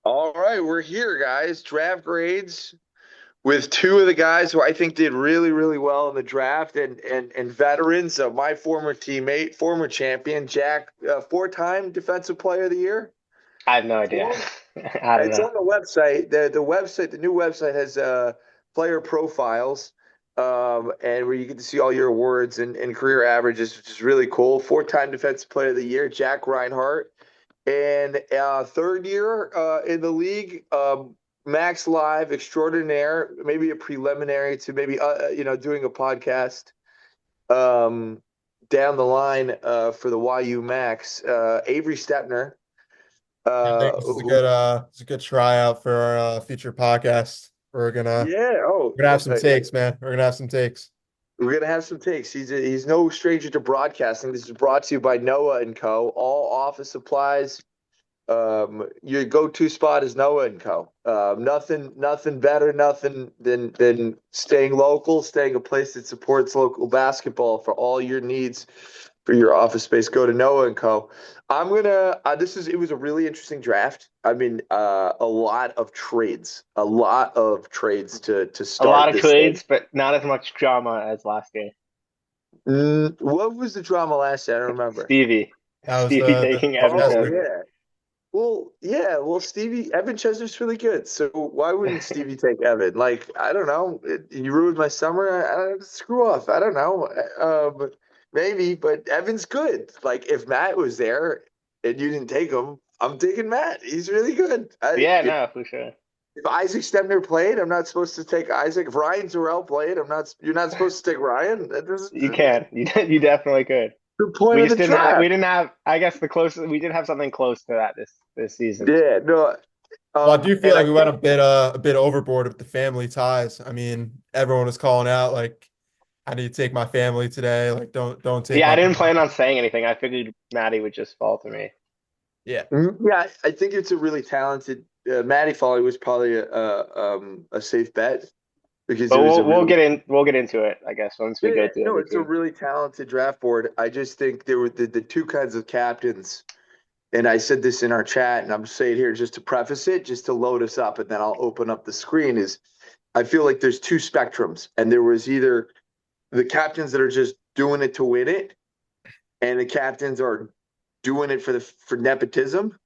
All right, we're here, guys. Draft grades with two of the guys who I think did really, really well in the draft, and veterans. My former teammate, former champion, Jack, four-time Defensive Player of the Year. I have no idea. Four. I don't It's know. on the website. The new website has player profiles, and where you get to see all your awards and career averages, which is really cool. Four-time Defensive Player of the Year, Jack Reinhart. And third year in the league, Max Live extraordinaire, maybe a preliminary to maybe doing a podcast um, down the line for the YU Max. Avery Stepner, I think this is a who, good tryout for our future podcast. yeah, We're gonna have some takes, man. We're gonna have some takes. we're gonna have some takes. He's no stranger to broadcasting. This is brought to you by Noah and Co. All office supplies. Your go-to spot is Noah and Co. Nothing better, nothing than staying local, staying a place that supports local basketball for all your needs for your office space. Go to Noah and Co. I'm gonna. It was a really interesting draft. I mean, a lot of trades to A lot start of this thing. trades, but not as much drama as last game. What was the drama last year? I don't remember. Stevie, That was Stevie the taking Evan Oh Chester. Chesney. yeah. Well, yeah. Well, Evan Chesner's really good. So why wouldn't Stevie take Evan? Like, I don't know. You ruined my summer. Screw off. I don't know. Maybe, but Evan's good. Like, if Matt was there and you didn't take him, I'm taking Matt. He's really good. Yeah, no, for sure. If Isaac Stepner played, I'm not supposed to take Isaac. If Ryan Zorel played, I'm not. You're not supposed to take Ryan. That's You can. You definitely could. the point We of the just didn't have. draft. We didn't have. I guess the closest. We did have something close to that this season. Yeah. No. Well, I do feel And I like we went think a bit overboard with the family ties. I mean, everyone was calling out like, I need to take my family today. Like, don't take Yeah, I my didn't family. plan on saying anything. I figured Maddie would just fall to me. Yeah. Yeah, I think it's a really talented. Matty Foley was probably a safe bet because it But was a we'll really get in. We'll get into it. I guess once we go yeah, through no, every it's a team. really talented draft board. I just think there were the two kinds of captains, and I said this in our chat, and I'm saying here just to preface it, just to load us up, and then I'll open up the screen. Is I feel like there's two spectrums, and there was either the captains that are just doing it to win it, and the captains are doing it for nepotism,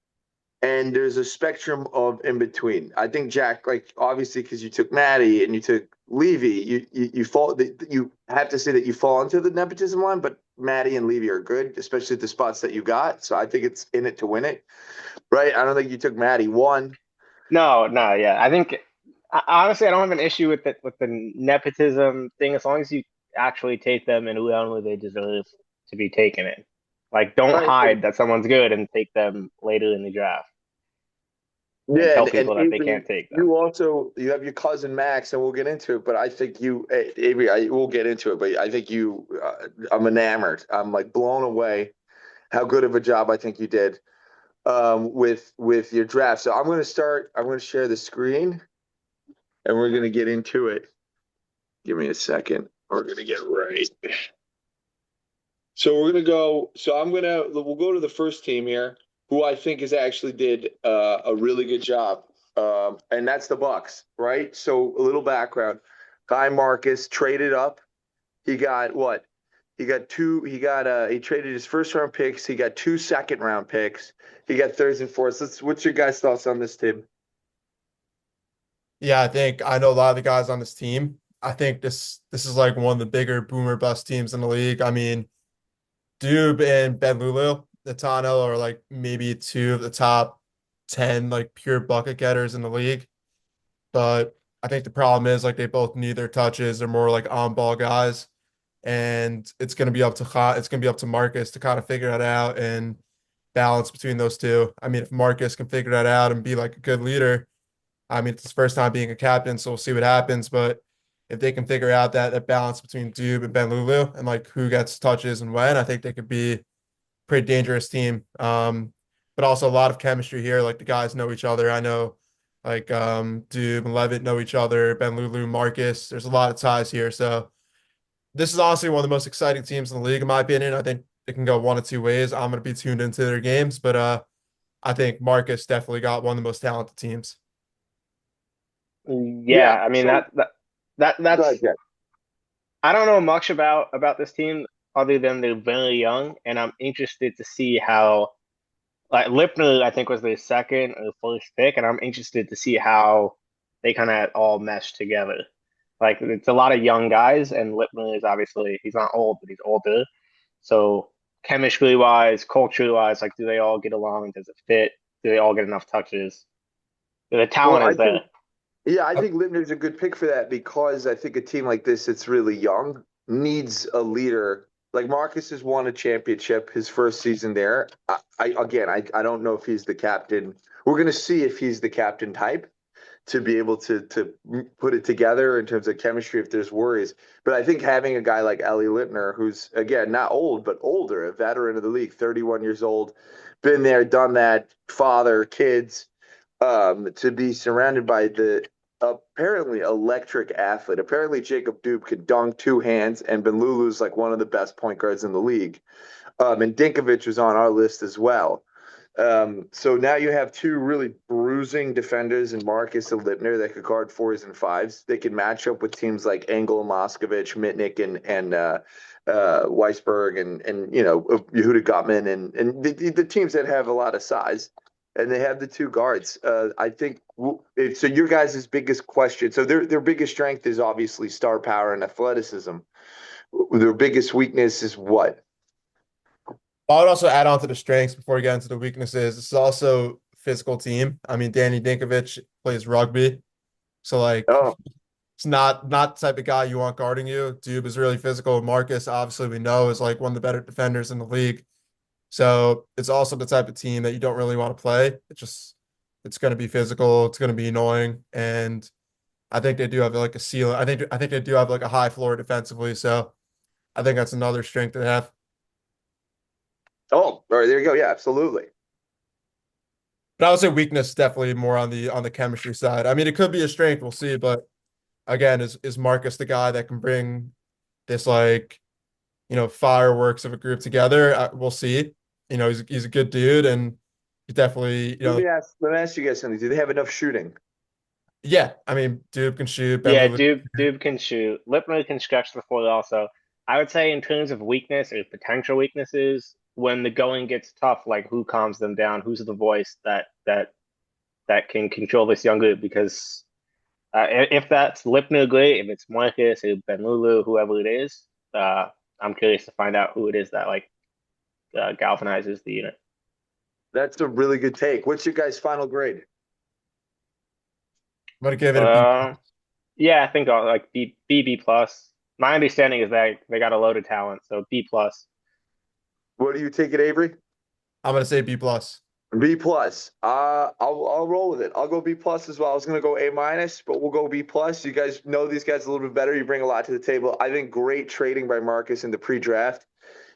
and there's a spectrum of in between. I think Jack, like obviously, because you took Maddie and you took Levy, you fall. You have to say that you fall into the nepotism line, but Maddie and Levy are good, especially at the spots that you got. So I think it's in it to win it, right? I don't think you took Maddie one. No, no, yeah. I think honestly, I don't have an issue with the nepotism thing as long as you actually take them and who only they deserve to be taken in. Like, don't Right. hide that someone's good and take them later in the draft and Yeah, tell and people that they Avery, can't take them. you have your cousin Max, and we'll get into it. But I think Avery, we'll get into it. But I think I'm enamored. I'm like blown away how good of a job I think you did with your draft. So I'm going to start. I'm going to share the screen, and we're going to get into it. Give me a second. We're going to get right. So we're going to go. We'll go to the first team here, who I think is actually did a really good job, and that's the Bucks, right? So a little background: Guy Marcus traded up. He got what? He got two. He traded his first round picks. He got two second round picks. He got thirds and fourths. What's your guys' thoughts on this team? Yeah, I think I know a lot of the guys on this team. I think this is like one of the bigger boomer bust teams in the league. I mean, Dube and Ben Lulu, Natano are like maybe two of the top 10 like pure bucket getters in the league. But I think the problem is like they both need their touches. They're more like on ball guys. And it's gonna be up to Marcus to kind of figure that out and balance between those two. I mean, if Marcus can figure that out and be like a good leader, I mean, it's his first time being a captain, so we'll see what happens. But if they can figure out that balance between Dube and Ben Lulu and like who gets touches and when, I think they could be a pretty dangerous team. But also a lot of chemistry here. Like the guys know each other. I know like Dube and Levitt know each other, Ben Lulu, Marcus. There's a lot of ties here. So this is honestly one of the most exciting teams in the league, in my opinion. I think it can go one of two ways. I'm gonna be tuned into their games, but I think Marcus definitely got one of the most talented teams. Yeah. Yeah, I mean So go ahead, that's Jack. I don't know much about this team other than they're very young, and I'm interested to see how like Lipner I think was their second or first pick, and I'm interested to see how they kind of all mesh together. Like it's a lot of young guys, and Lipner is obviously he's not old, but he's older. So chemistry wise, culture wise, like do they all get along? Does it fit? Do they all get enough touches? The Well, talent I is there. think Yeah, I think Libner's a good pick for that because I think a team like this that's really young needs a leader. Like Marcus has won a championship his first season there. I don't know if he's the captain. We're gonna see if he's the captain type to be able to put it together in terms of chemistry if there's worries. But I think having a guy like Ellie Lipner, who's again not old but older, a veteran of the league, 31 years old, been there, done that, father, kids, to be surrounded by the apparently electric athlete. Apparently, Jacob Dube could dunk two hands, and Ben Lulu's like one of the best point guards in the league. And Dinkovic was on our list as well. So now you have two really bruising defenders in Marcus and Lipner that could guard fours and fives. They can match up with teams like Engel, Moskovich, Mitnick, and Weisberg, and Yehuda Gutman, and the teams that have a lot of size. And they have the two guards. I think so. Your guys' biggest question. So their biggest strength is obviously star power and athleticism. Their biggest weakness is what? I would also add on to the strengths before we get into the weaknesses. This is also a physical team. I mean, Danny Dinkovic plays rugby, so like Oh, it's not the type of guy you want guarding you. Dube is really physical. Marcus, obviously, we know is like one of the better defenders in the league. So it's also the type of team that you don't really want to play. It's going to be physical. It's going to be annoying, and I think they do have like a ceiling. I think they do have like a high floor defensively. So I think that's another strength they have. all right. There you go. Yeah, absolutely. But I would say weakness is definitely more on the chemistry side. I mean, it could be a strength. We'll see. But again, is Marcus the guy that can bring this like fireworks of a group together? We'll see. He's a good dude, and he's definitely Let me ask you guys something. Do they have enough shooting? yeah. I mean, dude can shoot. Ben Yeah, Lulu. Dube can shoot. Lipman can stretch the floor also. I would say in terms of weakness or potential weaknesses, when the going gets tough, like who calms them down, who's the voice that can control this young group? Because if that's Lipner, great. If it's Marcus or Ben Lulu, whoever it is, I'm curious to find out who it is that like galvanizes the unit. That's a really good take. What's your guys' final grade? I'm gonna give it a B. Uh, yeah, I think like B plus. My understanding is that they got a load of talent, so B plus. What do you take it, Avery? I'm gonna say B plus. B plus. I'll roll with it. I'll go B plus as well. I was gonna go A minus, but we'll go B plus. You guys know these guys a little bit better. You bring a lot to the table. I think great trading by Marcus in the pre-draft.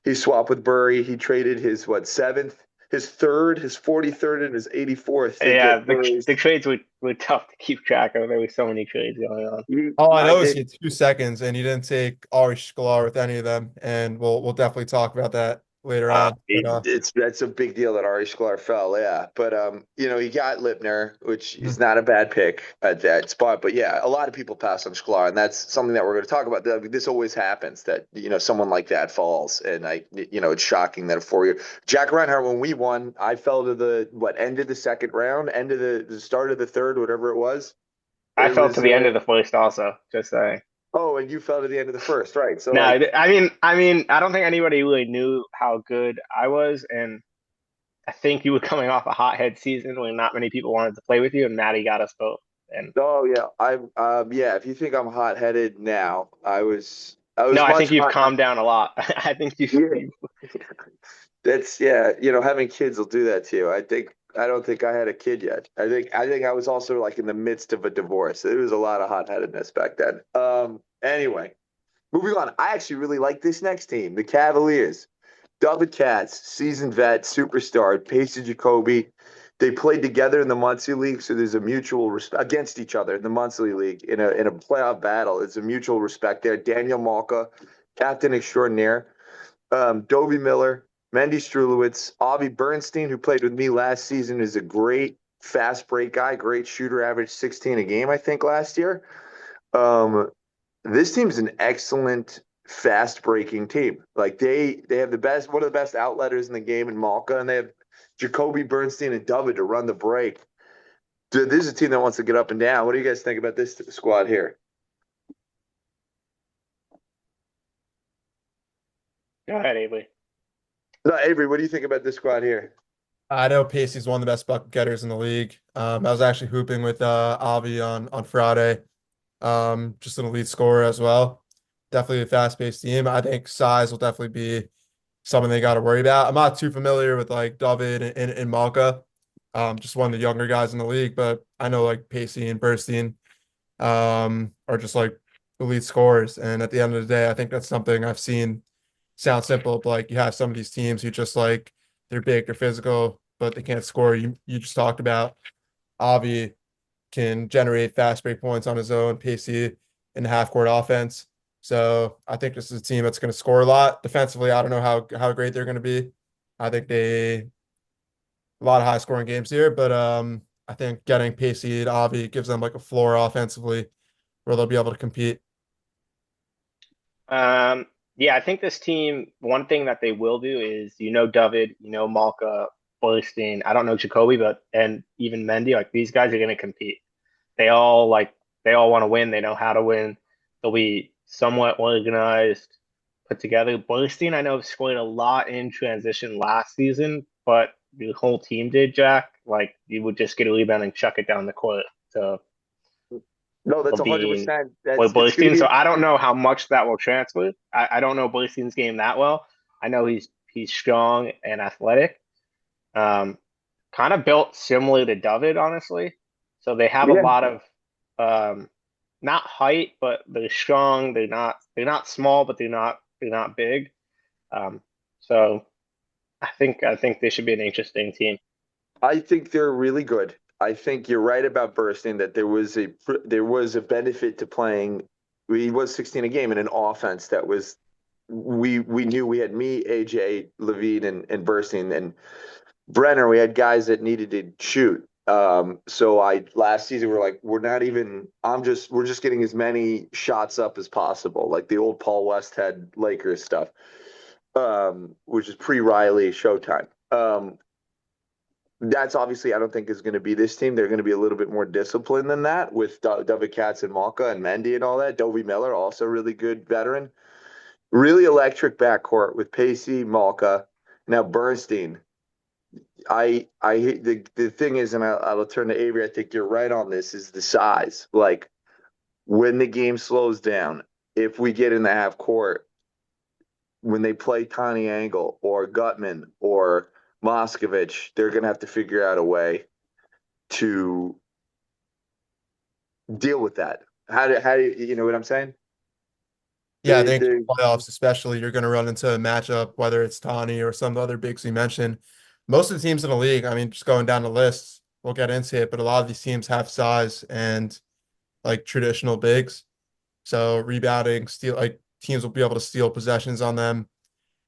He swapped with Burry. He traded his seventh, his third, his 43rd, and his 84th to Yeah, get Burry's. the trades were tough to keep track of. There were so many trades going on. All I know is did. he had 2 seconds, and he didn't take Ari Shklar with any of them, and we'll definitely talk about that later on. But That's a big deal that Ari Sklar fell, yeah. But he got Lipner, which is not a bad pick at that spot. But yeah, a lot of people pass on Sklar, and that's something that we're going to talk about. This always happens that someone like that falls, and it's shocking that a 4 year Jack Reinhart when we won, I fell to the end of the second round, end of the start of the third, whatever it was. I It fell was to the end of the first also, just saying. oh, and you fell to the end of the first, right? So No, like, I mean, I don't think anybody really knew how good I was, and I think you were coming off a hothead season when not many people wanted to play with you, and Maddie got us both. And oh yeah, yeah. If you think I'm hot headed now, I was no, I much think you've hot. calmed down a lot. I think Yeah. That's having kids will do that to you. I don't think I had a kid yet. I think I was also like in the midst of a divorce. There was a lot of hot-headedness back then. Anyway, moving on. I actually really like this next team, the Cavaliers. David Katz, seasoned vet, superstar, Pacey Jacoby. They played together in the Muncie League, so there's a mutual respect against each other in the Muncie League in a playoff battle. It's a mutual respect there. Daniel Malka, captain extraordinaire. Dovey Miller, Mendy Strulowitz, Avi Bernstein, who played with me last season, is a great fast break guy, great shooter, averaged 16 a game, I think, last year. This team's an excellent fast breaking team. Like they have one of the best outletters in the game in Malka, and they have Jacoby Bernstein and David to run the break. Dude, this is a team that wants to get up and down. What do you guys think about this squad here? Go ahead, Avery. No, Avery, what do you think about this squad here? I know Pacey's one of the best bucket getters in the league. I was actually hooping with Avi on Friday. Just an elite scorer as well. Definitely a fast-paced team. I think size will definitely be something they got to worry about. I'm not too familiar with like David and Malka, just one of the younger guys in the league, but I know like Pacey and Bernstein are just like elite scorers. And at the end of the day, I think that's something I've seen sound simple, but like you have some of these teams who just like they're big, they're physical, but they can't score. You just talked about Avi can generate fast break points on his own, Pacey in the half court offense. So I think this is a team that's going to score a lot defensively. I don't know how great they're going to be. I think a lot of high scoring games here, but I think getting Pacey and Avi gives them like a floor offensively where they'll be able to compete. Yeah, I think this team, one thing that they will do is, David, Malka, Bernstein. I don't know Jacoby, and even Mendy, like these guys are going to compete. They all want to win. They know how to win. They'll be somewhat organized, put together. Bernstein, I know, scored a lot in transition last season, but the whole team did, Jack. Like you would just get a rebound and chuck it down the court. So No, that's 100%. with Bernstein. So I don't know how much that will transfer. I don't know Bernstein's game that well. I know he's strong and athletic. Kind of built similar to David, honestly. So they have a lot of not height, but they're strong. They're not small, but they're not big. So I think they should be an interesting team. I think they're really good. I think you're right about Bernstein that there was a benefit to playing. He was 16 a game in an offense that was we knew we had me, AJ, Levine, and Bernstein, and Brenner. We had guys that needed to shoot. So last season we're just getting as many shots up as possible, like the old Paul Westhead Lakers stuff, which is pre-Riley Showtime. That's obviously I don't think is going to be this team. They're going to be a little bit more disciplined than that with David Katz and Malka and Mendy and all that. Dovey Miller, also really good veteran. Really electric backcourt with Pacey, Malka, now Bernstein. The thing is, and I'll turn to Avery. I think you're right on this. Is the size. Like when the game slows down, if we get in the half court, when they play Tiny Angle or Gutman or Moskovich, they're going to have to figure out a way to deal with that. How do you know what I'm saying? Yeah, I think playoffs, especially, you're going to run into a matchup, whether it's Tani or some other bigs we mentioned. Most of the teams in the league, I mean, just going down the list, we'll get into it, but a lot of these teams have size and like traditional bigs. So rebounding, teams will be able to steal possessions on them.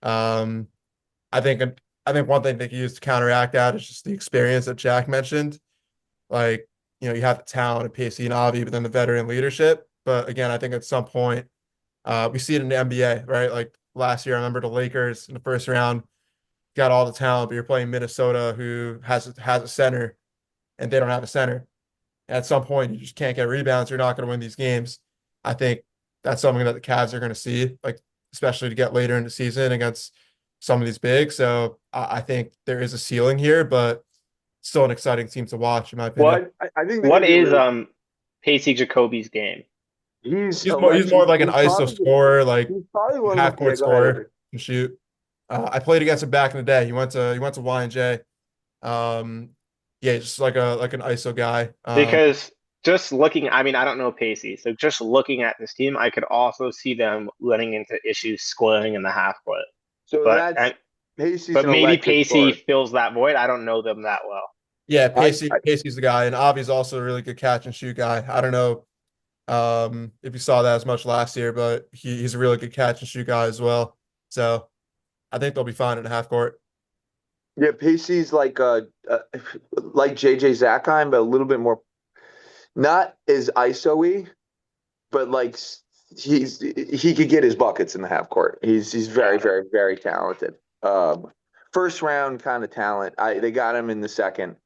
I think one thing they can use to counteract that is just the experience that Jack mentioned. Like, you have the talent of Pacey and Avi, but then the veteran leadership. But again, I think at some point, we see it in the NBA, right? Like last year, I remember the Lakers in the first round got all the talent, but you're playing Minnesota, who has a center, and they don't have a center. At some point, you just can't get rebounds. You're not going to win these games. I think that's something that the Cavs are going to see, like especially to get later in the season against some of these bigs. So I think there is a ceiling here, but still an exciting team to watch, in my opinion. I think what is Pacey Jacoby's game? He's more like an ISO scorer, like half court scorer, can shoot. I played against him back in the day. He went to Y&J. Yeah, just like an ISO guy. Because just looking, I mean, I don't know Pacey, so just looking at this team, I could also see them running into issues scoring in the half court. So maybe Pacey fills that void. I don't know them that well. Yeah, Pacey's the guy, and Avi's also a really good catch and shoot guy. I don't know if you saw that as much last year, but he's a really good catch and shoot guy as well. So I think they'll be fine in the half court. Yeah, Pacey's like JJ Zackheim, but a little bit more, not as ISO-y, but like he could get his buckets in the half court. He's very, very, very talented. First round kind of talent. They got him in the second.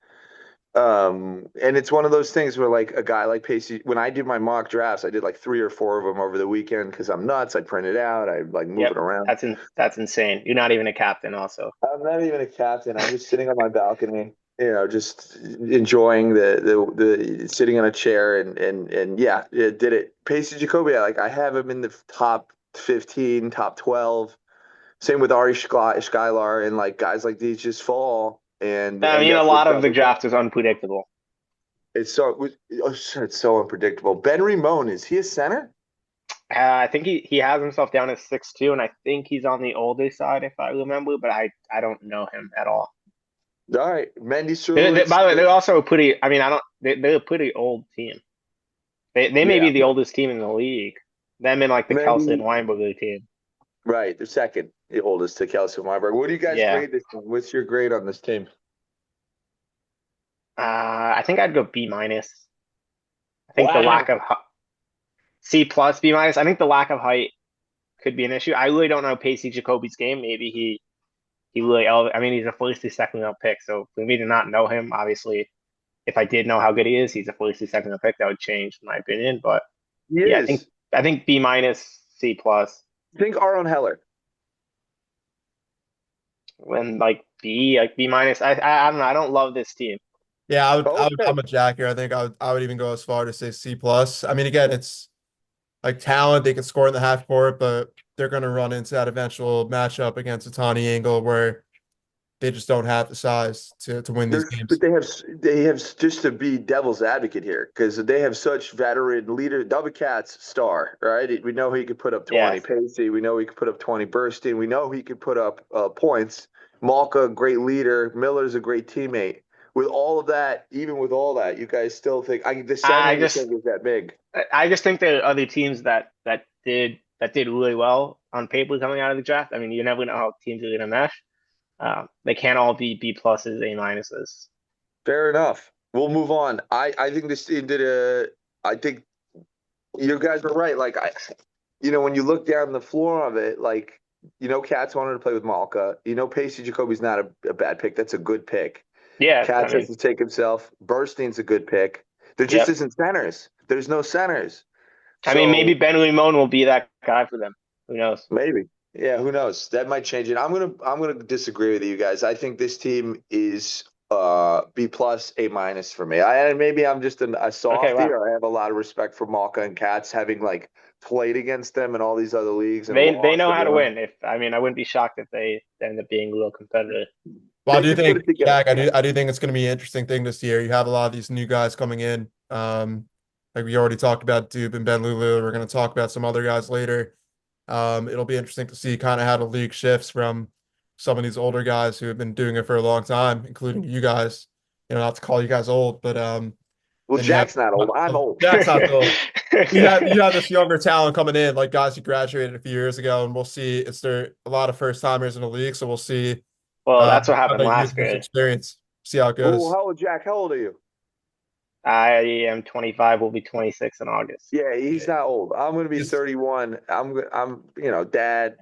And it's one of those things where like a guy like Pacey, when I did my mock drafts, I did like 3 or 4 of them over the weekend because I'm nuts. I print it out. I like move Yep, it around. that's insane. You're not even a captain, also. I'm not even a captain. I'm just sitting on my balcony, just enjoying the sitting on a chair and yeah, it did it. Pacey Jacoby, I have him in the top 15, top 12. Same with Ari Skylar and like guys like these just fall and I end mean, a up with lot of the double. draft is unpredictable. It's so unpredictable. Ben Ramon, is he a center? I think he has himself down as 6'2", and I think he's on the older side, if I remember, but I don't know him at all. All right, Mendy By the way, they're also a pretty. I mean, I don't. They're a pretty old team. They may Yeah, be the oldest team in the league. Them and like the Kelsey and Mendy, Weinberger team. right? The second, the oldest to Kelsey Weinberg. What do you guys Yeah. grade this team? What's your grade on this team? I think I'd go B minus. I think the Wow. lack of C plus B minus. I think the lack of height could be an issue. I really don't know Pacey Jacoby's game. Maybe he really. I mean, he's a first or second round pick. So for me to not know him, obviously, if I did know how good he is, he's a first or second round pick. That would change my opinion. But He yeah, is. I think B minus, C plus. Think Aaron Heller. When like B minus. I don't know. I don't love this team. Yeah, Okay. I'm a Jack here. I think I would even go as far to say C plus. I mean, again, it's like talent. They can score in the half court, but they're going to run into that eventual matchup against a Tawny Angle where they just don't have the size to win these But games. they have just to be devil's advocate here because they have such veteran leader. Double Cat's star, right? We know he could put up 20 Yes. Pacey. We know he could put up 20 Burstein. We know he could put up points. Malka, great leader. Miller's a great teammate. With all of that, even with all that, you guys still think the I center you just think is that big? I just think there are other teams that did really well on paper coming out of the draft. I mean, you never know how teams are going to mesh. They can't all be B pluses, A minuses. Fair enough. We'll move on. I think this team did I think you guys were right. Like when you look down the floor of it, like Katz wanted to play with Malka. Pacey Jacoby's not a bad pick. That's a good pick. Yeah, Katz has to take himself. Burstein's a good pick. There just isn't centers. There's no centers. I mean, maybe Ben Limon will be that guy for them. Who knows? Maybe. Yeah, who knows? That might change it. I'm gonna disagree with you guys. I think this team is B plus, A minus for me. Maybe I'm just a softie, wow. or I have a lot of respect for Malka and Katz having like played against them in all these other leagues. And They know how to won. win. I wouldn't be shocked if they end up being a little competitive. Well, I They do can put think, it together. Jack, I do think it's going to be an interesting thing this year. You have a lot of these new guys coming in. Like we already talked about Dupe and Ben Lulu. We're going to talk about some other guys later. It'll be interesting to see kind of how the league shifts from some of these older guys who have been doing it for a long time, including you guys. Not to call you guys old, but Well, Jack's not old. I'm old. Jack's not old. You have this younger talent coming in, like guys who graduated a few years ago, and we'll see. It's there a lot of first timers in the league, so we'll see. Well, that's what How happened they use last this year. experience. See how it Oh, goes. how old, Jack? How old are you? I am 25. Will be 26 in August. Yeah, he's not old. I'm going to be He's- 31. I'm dad.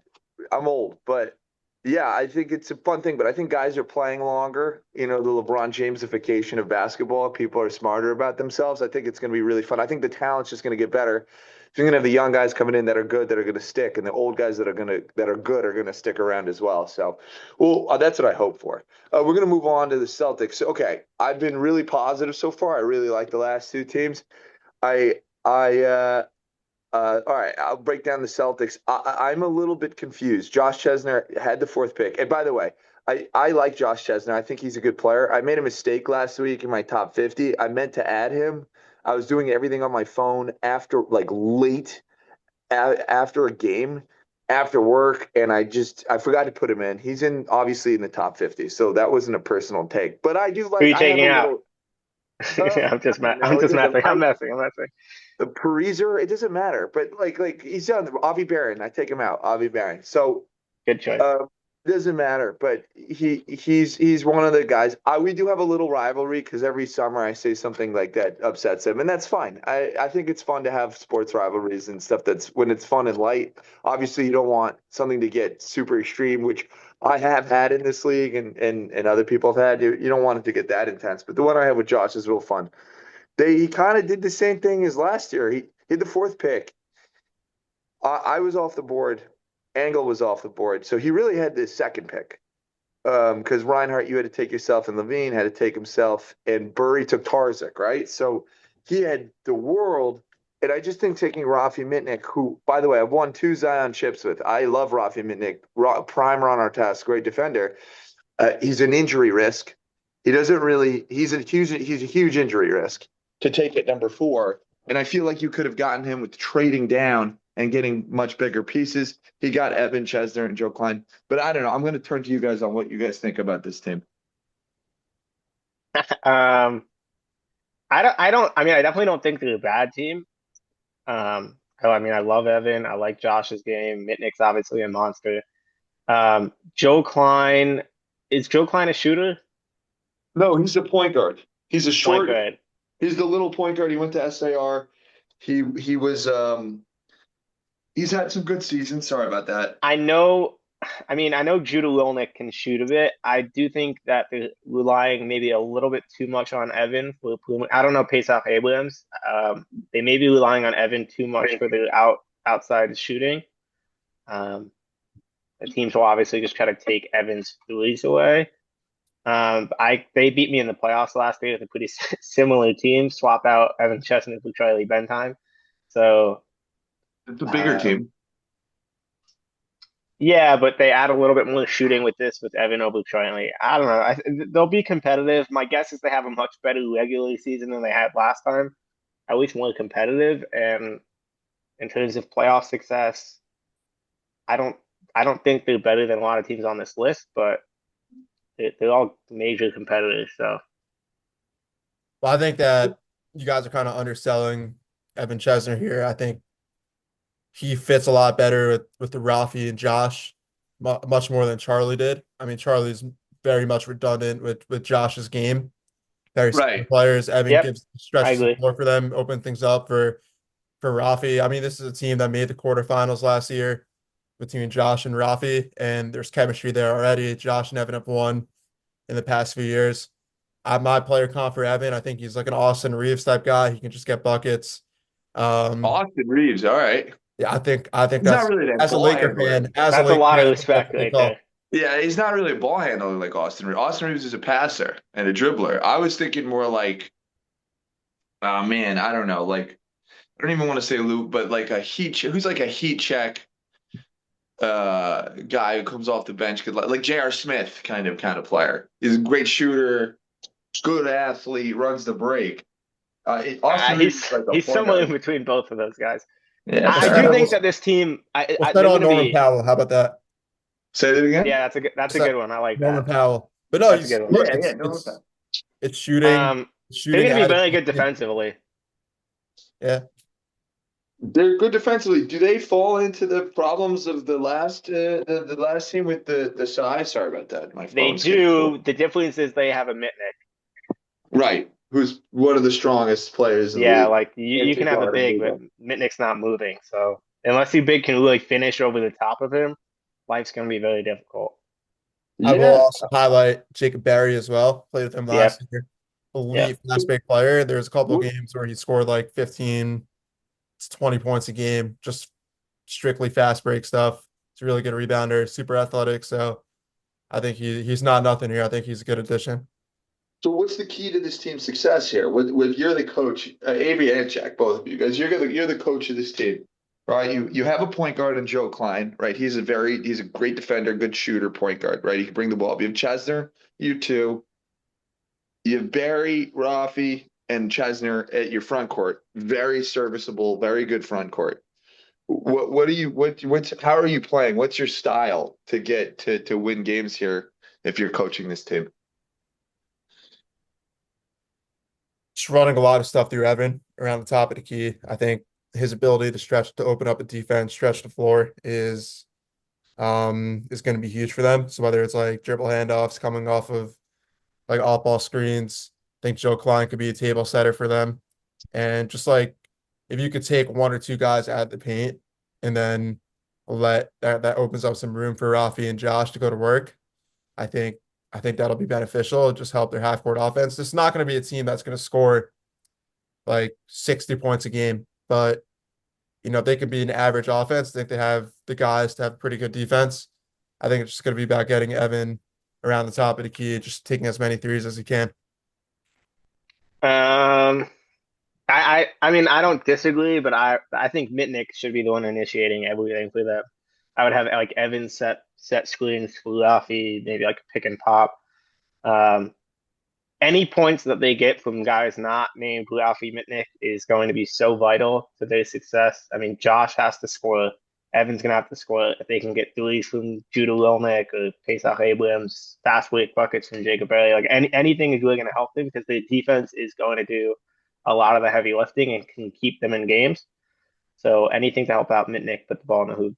I'm old, but yeah, I think it's a fun thing. But I think guys are playing longer. The LeBron Jamesification of basketball. People are smarter about themselves. I think it's going to be really fun. I think the talent's just going to get better. You're going to have the young guys coming in that are good, that are going to stick, and the old guys that are good are going to stick around as well. So, that's what I hope for. We're going to move on to the Celtics. Okay, I've been really positive so far. I really like the last two teams. All right, I'll break down the Celtics. I'm a little bit confused. Josh Chestnut had the 4th pick. And by the way, I like Josh Chestnut. I think he's a good player. I made a mistake last week in my top 50. I meant to add him. I was doing everything on my phone after late after a game, after work, and I forgot to put him in. He's obviously in the top 50, so that wasn't a personal take. But I do like. Who are you taking out? I'm just messing. I'm messing. The Pariser, it doesn't matter. But like he's on Avi Baron. I take him out, Avi Baron. So good choice. doesn't matter, but he's one of the guys. We do have a little rivalry because every summer I say something like that upsets him, and that's fine. I think it's fun to have sports rivalries and stuff. That's when it's fun and light. Obviously, you don't want something to get super extreme, which I have had in this league, and other people have had. You don't want it to get that intense. But the one I have with Josh is real fun. He kind of did the same thing as last year. He hit the fourth pick. I was off the board. Angle was off the board. So he really had the second pick. Because Reinhart, you had to take yourself, and Levine had to take himself, and Burry took Tarzik, right? So he had the world. And I just think taking Rafi Mitnick, who, by the way, I've won 2 Zion chips with. I love Rafi Mitnick, prime Ron Artest, great defender. He's an injury risk. He doesn't really. He's a huge injury risk to take at number 4. And I feel like you could have gotten him with trading down and getting much bigger pieces. He got Evan Chesner and Joe Klein. But I don't know. I'm going to turn to you guys on what you guys think about this team. I definitely don't think they're a bad team. I love Evan. I like Josh's game. Mitnick's obviously a monster. Joe Klein, is Joe Klein a shooter? No, he's a point guard. He's a short. Point guard. He's the little point guard. He went to SAR. He was he's had some good seasons. Sorry about that. I know Judah Wilnick can shoot a bit. I do think that they're relying maybe a little bit too much on Evan for I don't know Pesach Abrams. They may be relying on Evan too much for their outside shooting. The teams will obviously just try to take Evan's threes away. They beat me in the playoffs last year with a pretty similar team. Swap out Evan Chestnut for Charlie Bentime. So it's a bigger team. Yeah, but they add a little bit more shooting with Evan over Charlie. I don't know. They'll be competitive. My guess is they have a much better regular season than they had last time. At least more competitive. And in terms of playoff success, I don't think they're better than a lot of teams on this list, but they're all major competitors. So, Well, I think that you guys are kind of underselling Evan Chesner here. I think he fits a lot better with the Rafi and Josh, much more than Charlie did. I mean, Charlie's very much redundant with Josh's game. Very similar players. Evan gives stretches the floor for them, open things up for Rafi. I mean, this is a team that made the quarterfinals last year between Josh and Rafi, and there's chemistry there already. Josh and Evan have won in the past few years. My player comp for Evan, I think he's like an Austin Reeves type guy. He can just get buckets. Austin Reeves, all right. Yeah, I think that's not really that as a Laker fan. That's a lot of respect right there. Yeah, he's not really a ball handler like Austin Reeves. Austin Reeves is a passer and a dribbler. I was thinking more like, oh man, I don't know. Like, I don't even want to say Luke, but like who's like a heat check guy who comes off the bench, like J.R. Smith kind of player. He's a great shooter, good athlete, runs the break. He's somewhere in between both of those guys. Yeah, I do think that this team. What's that on Norman Powell? How about that? Say that again. Yeah, that's a good one. I like Norman Powell. But no, that's a good one. It's shooting. They're going to be very good defensively. Yeah, they're good defensively. Do they fall into the problems of the last team with the size? Sorry about that. They do. The difference is they have a Mitnick. Right. Who's one of the strongest players in the league. Like you can have a big, but Mitnick's not moving. So unless you big can really finish over the top of him, life's going to be very difficult. I will also highlight Jacob Berry as well. Played with him last year. Elite last big player. There's a couple of games where he scored like 15 to 20 points a game, just strictly fast break stuff. He's a really good rebounder, super athletic. So I think he's not nothing here. I think he's a good addition. So what's the key to this team's success here? With you're the coach, Avery and Jack, both of you guys. You're the coach of this team, right? You have a point guard in Joe Klein, right? He's a great defender, good shooter, point guard, right? He can bring the ball up. You have Chesner, you two. You have Barry, Rafi, and Chesner at your front court. Very serviceable, very good front court. How are you playing? What's your style to get to win games here if you're coaching this team? Just running a lot of stuff through Evan around the top of the key. I think his ability to open up a defense, stretch the floor is is going to be huge for them. So whether it's like dribble handoffs coming off of like off ball screens, I think Joe Klein could be a table setter for them. And just like if you could take one or two guys out of the paint and then let that opens up some room for Rafi and Josh to go to work. I think I think that'll be beneficial. It'll just help their half court offense. This is not going to be a team that's going to score like 60 points a game, but they could be an average offense. I think they have the guys to have pretty good defense. I think it's just going to be about getting Evan around the top of the key, just taking as many threes as he can. Um, I mean, I don't disagree, but I think Mitnick should be the one initiating everything for them. I would have like Evan set screens for Rafi, maybe like a pick and pop. Um, any points that they get from guys not named Rafi Mitnick is going to be so vital to their success. I mean, Josh has to score. Evan's gonna have to score. If they can get threes from Judah Wilnick or Pesach Abrams, fast break buckets from Jacob Berry, like anything is really gonna help them because the defense is going to do a lot of the heavy lifting and can keep them in games. So anything to help out Mitnick, put the ball in the hoop.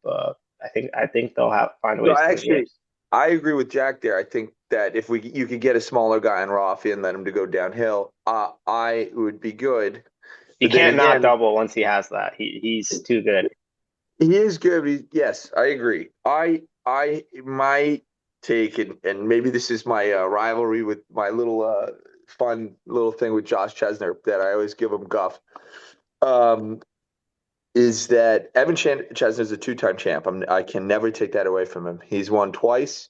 I think they'll find So ways to win games. I agree with Jack there. I think that if you could get a smaller guy in Rafi and let him to go downhill, I would be good. You But then can't not again, double once he has that. He's too good. he is good. Yes, I agree. My take, and maybe this is my rivalry with my little fun little thing with Josh Chesner that I always give him guff. Um, is that Chesner is a two-time champ. I can never take that away from him. He's won twice.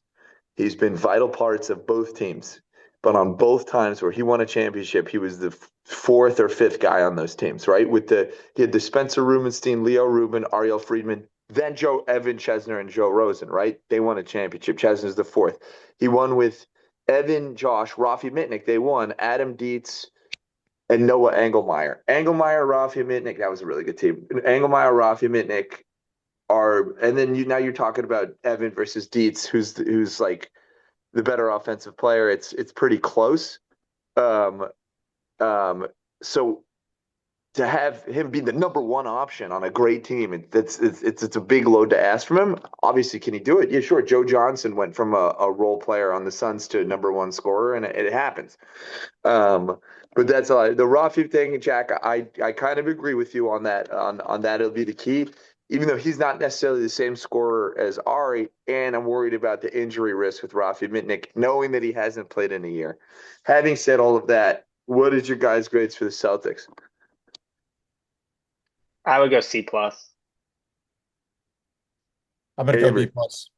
He's been vital parts of both teams. But on both times where he won a championship, he was the fourth or fifth guy on those teams, right? He had the Spencer Rubenstein, Leo Rubin, Ariel Friedman, then Evan Chesner, and Joe Rosen, right? They won a championship. Chesner's the fourth. He won with Evan, Josh, Rafi Mitnick. They won. Adam Dietz and Noah Engelmeyer. Engelmeyer, Rafi Mitnick. That was a really good team. Engelmeyer, Rafi Mitnick and then now you're talking about Evan versus Dietz, who's like the better offensive player. It's pretty close. Um, so to have him be the number one option on a great team, it's a big load to ask from him. Obviously, can he do it? Yeah, sure. Joe Johnson went from a role player on the Suns to number one scorer, and it happens. But that's all. The Rafi thing, Jack, I kind of agree with you on that. On that, it'll be the key. Even though he's not necessarily the same scorer as Ari, and I'm worried about the injury risk with Rafi Mitnick, knowing that he hasn't played in a year. Having said all of that, what is your guys' grades for the Celtics? I would go C plus. I'm gonna go B Avery, plus.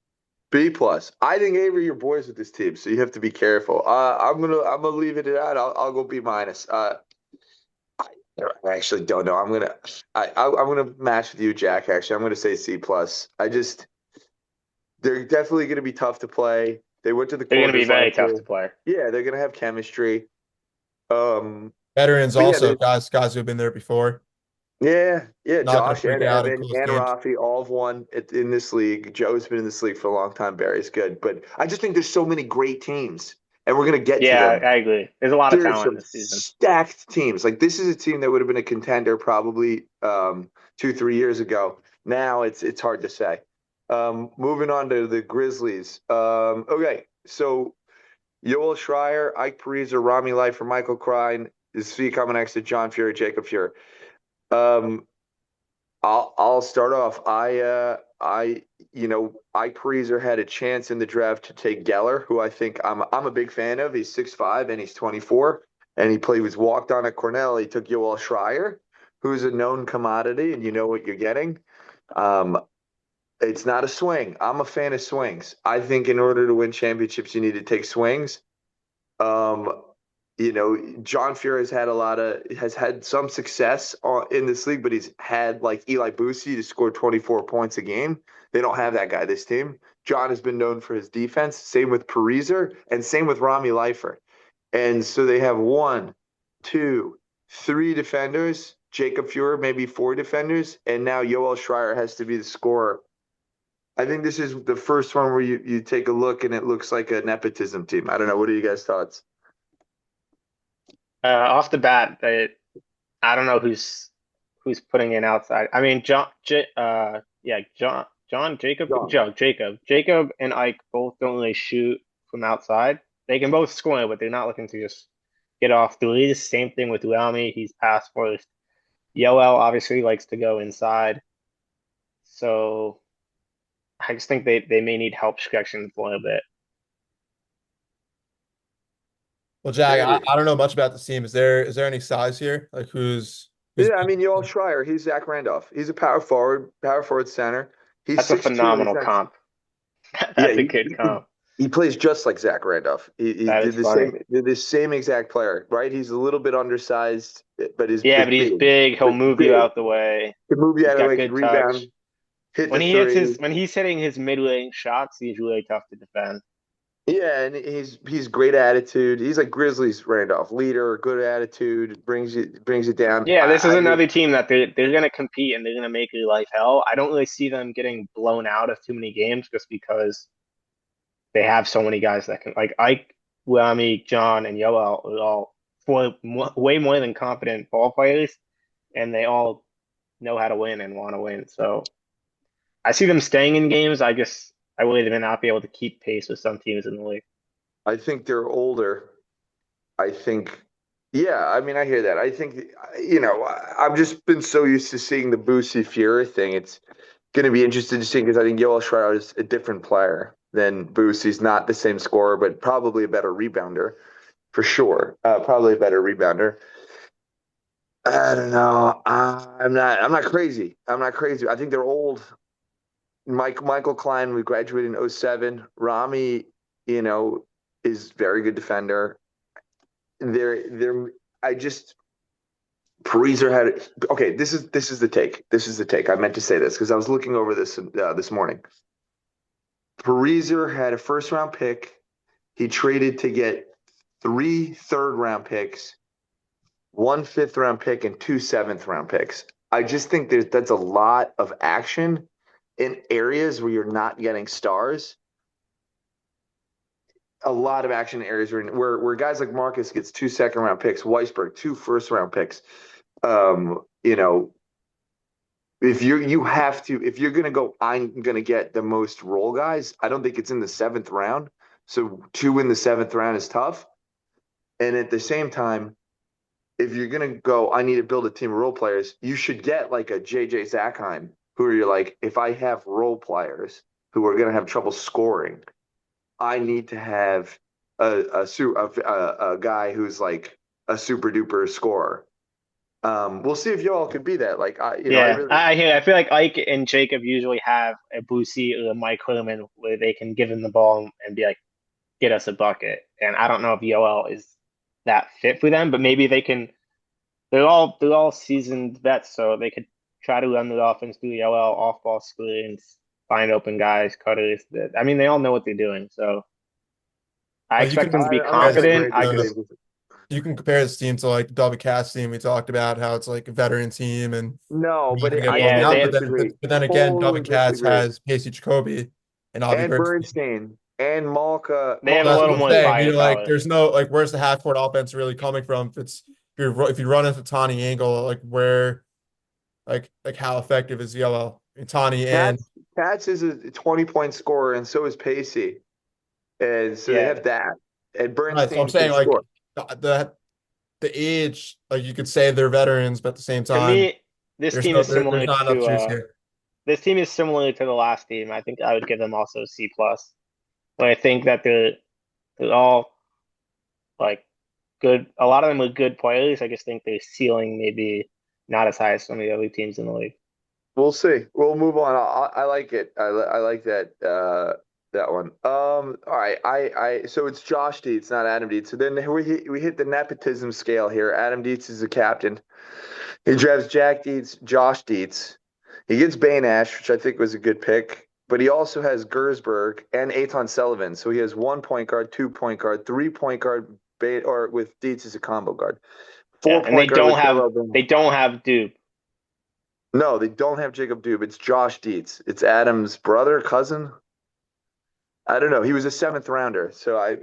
B plus. I think Avery, you're boys with this team, so you have to be careful. I'm gonna leave it at that. I'll go B minus. I actually don't know. I'm gonna match with you, Jack. Actually, I'm gonna say C plus. They're definitely gonna be tough to play. They went to the They're going to be quarters very last tough year. to play. Yeah, they're gonna have chemistry. Um, Veterans but yeah, also, guys who've been there before. yeah. Not gonna Josh freak and out in Evan close and games. Rafi all have won in this league. Joe's been in this league for a long time. Barry's good, but I just think there's so many great teams, and we're gonna get to Yeah, them. I agree. There's a lot of There's talent some this season. stacked teams. Like this is a team that would have been a contender probably 2-3 years ago. Now it's hard to say. Moving on to the Grizzlies. Okay, so Yoel Schreier, Ike Pariser, Rami Leifer, Michael Krein is three coming next to John Fury, Jacob Fury. Um, I'll start off. Ike Pariser had a chance in the draft to take Geller, who I think I'm a big fan of. He's 6'5" and he's 24, and he was walked on at Cornell. He took Yoel Schreier, who's a known commodity, and you know what you're getting. Um, it's not a swing. I'm a fan of swings. I think in order to win championships, you need to take swings. Um, John Fury has had some success in this league, but he's had like Eli Boosie to score 24 points a game. They don't have that guy, this team. John has been known for his defense. Same with Pariser and same with Rami Leifer. And so they have one, two, three defenders. Jacob Fuhrer, maybe four defenders. And now Yoel Schreier has to be the scorer. I think this is the first one where you take a look and it looks like a nepotism team. I don't know. What are you guys' thoughts? Off the bat, I don't know who's putting in outside. I mean, John. Jacob and Ike both don't really shoot from outside. They can both score, but they're not looking to just get off threes. Same thing with Uami. He's pass first. Yoel obviously likes to go inside. So I just think they may need help stretching the floor a bit. Well, Jack, I, Avery. I don't know much about this team. Is there any size here? Like who's Yeah, I mean, Yoel Schreier, he's Zach Randolph. He's a power forward center. He's That's a 6'2". phenomenal comp. Yeah, That's a good comp. he plays just like Zach Randolph. He That is funny. did the same exact player, right? He's a little bit undersized, but is Yeah, but but he's big, big. He'll but move you big. out the way. Could move you He's out of the got way, could good touch. rebound, hit the three. When he's hitting his mid-range shots, he's really tough to defend. Yeah, and he's great attitude. He's like Grizzlies Randolph, leader, good attitude, brings it down. Yeah, this is another team that they're going to compete and they're going to make your life hell. I don't really see them getting blown out of too many games just because they have so many guys that can, like Ike, Wami, John, and Yoel are all way more than competent ball players, and they all know how to win and want to win. So I see them staying in games. I really may not be able to keep pace with some teams in the league. I think they're older. I think, yeah, I mean, I hear that. I think, I've just been so used to seeing the Boosie Fury thing. It's going to be interesting to see because I think Yoel Schreier is a different player than Boosie. He's not the same scorer, but probably a better rebounder for sure. Probably a better rebounder. I don't know. I'm not crazy. I'm not crazy. I think they're old. Michael Klein, we graduated in '07. Rami, is very good defender. I just Pariser had okay. This is the take. This is the take. I meant to say this because I was looking over this morning. Pariser had a first round pick. He traded to get 3 third-round picks, 1 5th-round pick, and 2 7th-round picks. I just think that's a lot of action in areas where you're not getting stars. A lot of action in areas where guys like Marcus gets 2 second-round picks, Weisberg 2 first-round picks. If you're gonna go, I'm gonna get the most role guys. I don't think it's in the 7th round. So 2 in the 7th round is tough. And at the same time, if you're gonna go, I need to build a team of role players. You should get like a JJ Zackheim, who are like, if I have role players who are gonna have trouble scoring, I need to have a guy who's like a super duper scorer. We'll see if y'all could be that. Like I feel like Ike and Jacob usually have a Boosie or a Mike Herman where they can give him the ball and be like, get us a bucket. And I don't know if Yoel is that fit for them, but maybe they can. They're all seasoned vets, so they could try to run the offense through Yoel, off ball screens, find open guys, cutters. I mean, they all know what they're doing. So I Well, you expect can them to be I'm not gonna confident. grade I this just game. you can compare this team to like the Delvin Cass team we talked about, how it's like a veteran team and No, you're not but gonna get I blown yeah out. totally they disagree. But then again, Totally Delvin Cass disagree. has Casey Jacoby and Avi And Bernstein. Bernstein and Malka. they have a That's Malka what little I'm more saying. You're like, firepower. there's no like, where's the half court offense really coming from? If you run into Tani Angle, like where, like how effective is Yellow Tani and Katz is a 20-point scorer, and so is Pacey. And so they Yeah, have that. And right? So I'm Bernstein can saying like score. the age, like you could say they're veterans, but at the same to time, me, this team is there's similar not enough to juice here. this team is similar to the last team. I think I would give them also C plus. But I think that they're all like good. A lot of them are good players. I just think their ceiling maybe not as high as some of the other teams in the league. We'll see. We'll move on. I like it. I like that that one. All right. So it's Josh Dietz, not Adam Dietz. So then we hit the nepotism scale here. Adam Dietz is the captain. He drafts Jack Dietz, Josh Dietz. He gets Bainash, which I think was a good pick. But he also has Gersberg and Eitan Sullivan. So he has 1 point guard, 2 point guard, 3 point guard, or with Dietz as a combo guard. Yeah, 4 and they point guard don't with have Joel Embiid. they don't have Duke. No, they don't have Jacob Dube. It's Josh Dietz. It's Adam's brother, cousin. I don't know. He was a 7th rounder, so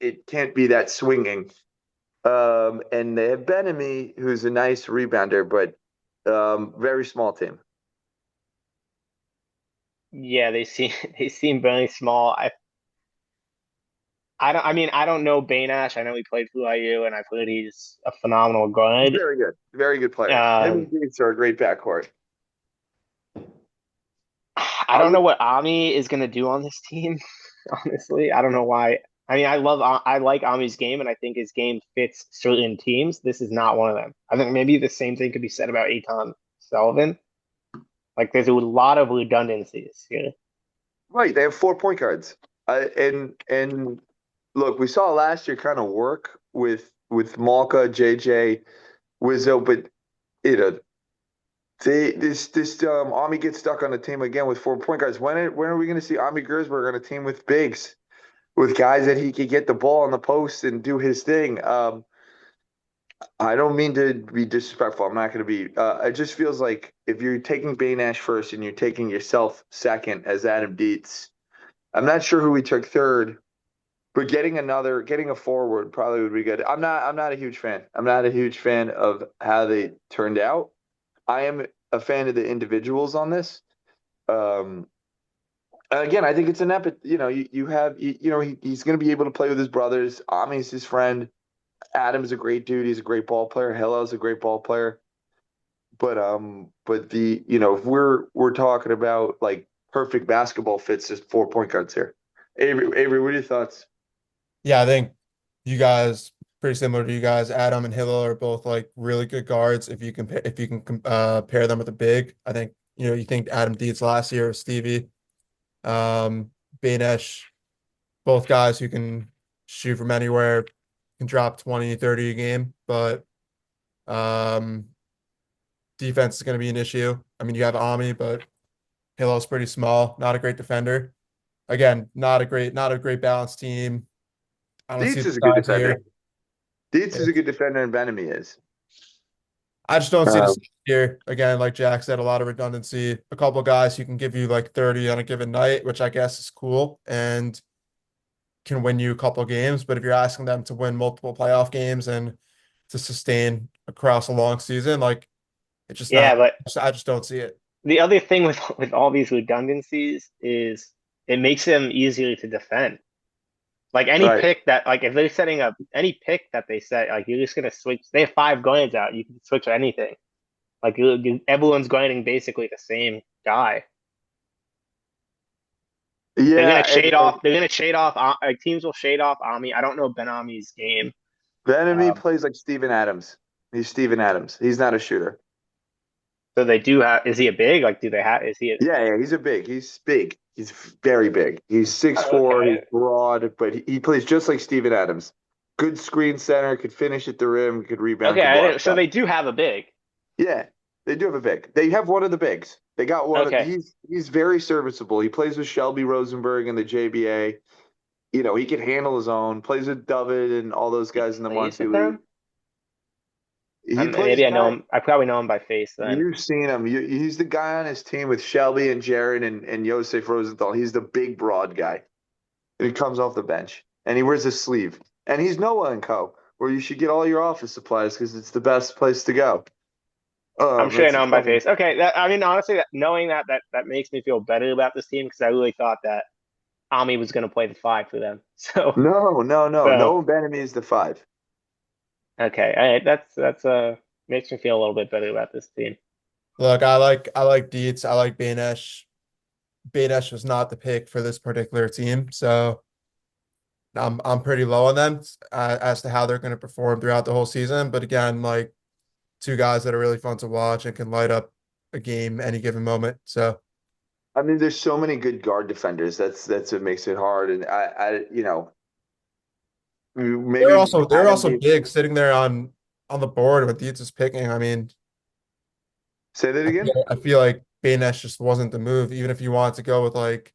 it can't be that swinging. And they have Benemy, who's a nice rebounder, but very small team. Yeah, they seem they seem very small. I don't know Bainash. I know he played for IU, and I've heard he's a phenomenal guard. Very good. Very good player. Him and Um, Gates are a great backcourt. I I don't know would, what Ami is gonna do on this team. Honestly, I don't know why. I mean, I like Ami's game, and I think his game fits certain teams. This is not one of them. I think maybe the same thing could be said about Aton Sullivan. Like, there's a lot of redundancies here. right. They have 4 point guards. And look, we saw last year kind of work with Malka, JJ, Wizzo, but you know, this Ami gets stuck on a team again with 4 point guards. When are we going to see Ami Gersberg on a team with bigs, with guys that he could get the ball on the post and do his thing? I don't mean to be disrespectful. I'm not going to be. It just feels like if you're taking Baynash first and you're taking yourself second as Adam Dietz, I'm not sure who we took third, but getting a forward probably would be good. I'm not a huge fan. I'm not a huge fan of how they turned out. I am a fan of the individuals on this. Um, again, I think it's an epic. You have he's going to be able to play with his brothers. Ami's his friend. Adam's a great dude. He's a great ball player. Hillel's a great ball player. But if we're talking about like perfect basketball fits, just 4 point guards here. Avery, what are your thoughts? Yeah, I think you guys pretty similar to you guys. Adam and Hillel are both like really good guards. If you can pair them with a big, I think you think Adam Dietz last year, Stevie, um, Banesh, both guys who can shoot from anywhere, can drop 20, 30 a game, but um, defense is going to be an issue. I mean, you have Ami, but Hillel's pretty small, not a great defender. Again, not a great balanced team. I don't see Dietz the is a good size defender. here. Dietz is a good defender, and Benemy is. I just don't see Um, this here. Again, like Jack said, a lot of redundancy. A couple guys who can give you like 30 on a given night, which I guess is cool and can win you a couple games. But if you're asking them to win multiple playoff games and to sustain across a long season, like it's just Yeah, not. but I just don't see it. the other thing with all these redundancies is it makes them easier to defend. Like any right. pick that, like if they're setting up any pick that they set, like you're just gonna switch. They have five guards out. You can switch anything. Like everyone's guarding basically the same guy. They're Yeah, gonna and, shade and off. They're gonna shade off. Like teams will shade off Ami. I don't know Ben Ami's game. Benemy Um, plays like Steven Adams. He's Steven Adams. He's not a shooter. so they do have. Is he a big? Like, do they have? Is he? Yeah, he's a big. He's big. He's very big. He's 6'4". He's Okay. broad, but he plays just like Steven Adams. Good screen center, could finish at the rim, could rebound, Okay. could block So shots. they do have a big. Yeah, they do have a big. They have one of the bigs. They got one of. Okay. He's very serviceable. He plays with Shelby Rosenberg in the JBA. He can handle his own. Plays with David and all those He guys in the plays Monty with League. them. He plays Maybe I know guy. him. I probably know him by face then. You've seen him. He's the guy on his team with Shelby and Jared and Josef Rosenthal. He's the big, broad guy. And he comes off the bench. And he wears a sleeve. And he's Noah and Co., where you should get all your office supplies because it's the best place to go. I'm sure I That's know a him by funny. face. Okay. I mean, honestly, knowing that makes me feel better about this team because I really thought that Ami was going to play the five for them. So, No, no, no. so Noah Benamy is the 5. okay. All right. That's makes me feel a little bit better about this team. Look, I like Dietz. I like Banesh. Banesh was not the pick for this particular team, so I'm pretty low on them as to how they're going to perform throughout the whole season. But again, like two guys that are really fun to watch and can light up a game any given moment. So I mean, there's so many good guard defenders. That's what makes it hard. And they're maybe also they're Adam also gave. big sitting there on the board with Dietz is picking. I mean, Say that I again? feel, I feel like Banesh just wasn't the move. Even if you want to go with like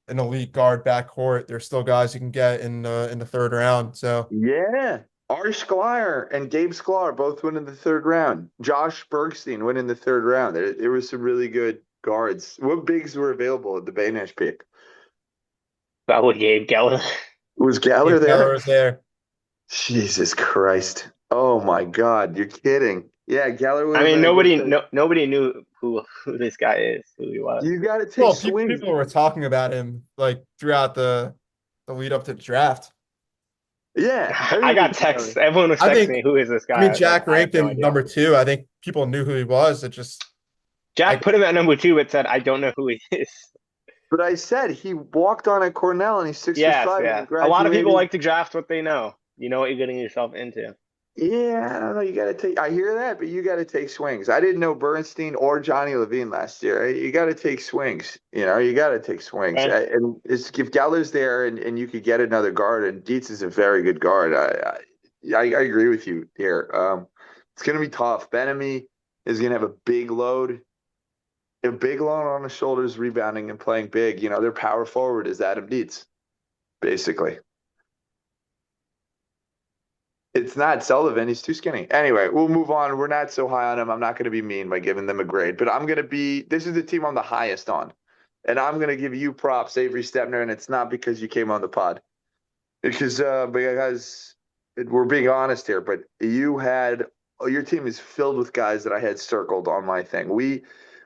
an elite guard backcourt, there's still guys you can get in the third round. So Yeah. Arsh Sklar and Gabe Sklar both went in the third round. Josh Bergstein went in the third round. There was some really good guards. What bigs were available at the Baynesh pick? Probably Gabe Geller. Was Galler Gabe there? Keller is there. Jesus Christ. Oh my God, you're kidding. Yeah, Geller would I have mean, been a good pick. nobody knew who this guy is, who he was. You got to take Well, swings. people were talking about him like throughout the lead up to the draft. Yeah, I got everyone. texts. Everyone was I texting think, me, who is this I guy? mean, I was like, Jack I have ranked no him idea. number 2. I think people knew who he was. It just, I Jack put him at number 2, but said, I don't know who he is. But I said he walked on at Cornell and he's 6'5" and he Yes. A lot of people graduated. like to draft what they know. You know what you're getting yourself into. Yeah, I don't know. You got to take. I hear that, but you got to take swings. I didn't know Bernstein or Johnny Levine last year. You got to take swings. You got to take swings. Right? And if Geller's there and you could get another guard, and Dietz is a very good guard. I agree with you here. It's going to be tough. Benemy is going to have a big load on his shoulders, rebounding and playing big. Their power forward is Adam Dietz, basically. It's not Sullivan. He's too skinny. Anyway, we'll move on. We're not so high on him. I'm not going to be mean by giving them a grade, but I'm going to be. This is the team I'm the highest on, and I'm going to give you props, Avery Stepner, and it's not because you came on the pod, because we're being honest here. But your team is filled with guys that I had circled on my thing.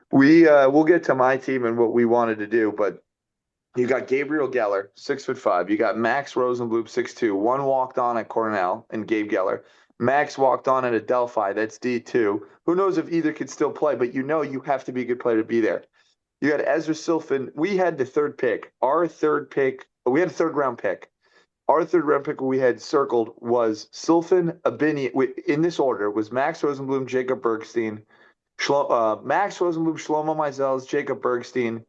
We'll get to my team and what we wanted to do, but you got Gabriel Geller, 6'5". You got Max Rosenblum, 6'2". One walked on at Cornell and Gabe Geller. Max walked on at Adelphi. That's D2. Who knows if either could still play, but you have to be a good player to be there. You got Ezra Silfen. We had the third pick. We had a third round pick. Our third round pick we had circled was Silfen, Abini. In this order was Max Rosenblum, Jacob Bergstein, Max Rosenblum, Shlomo Mizels, Jacob Bergstein,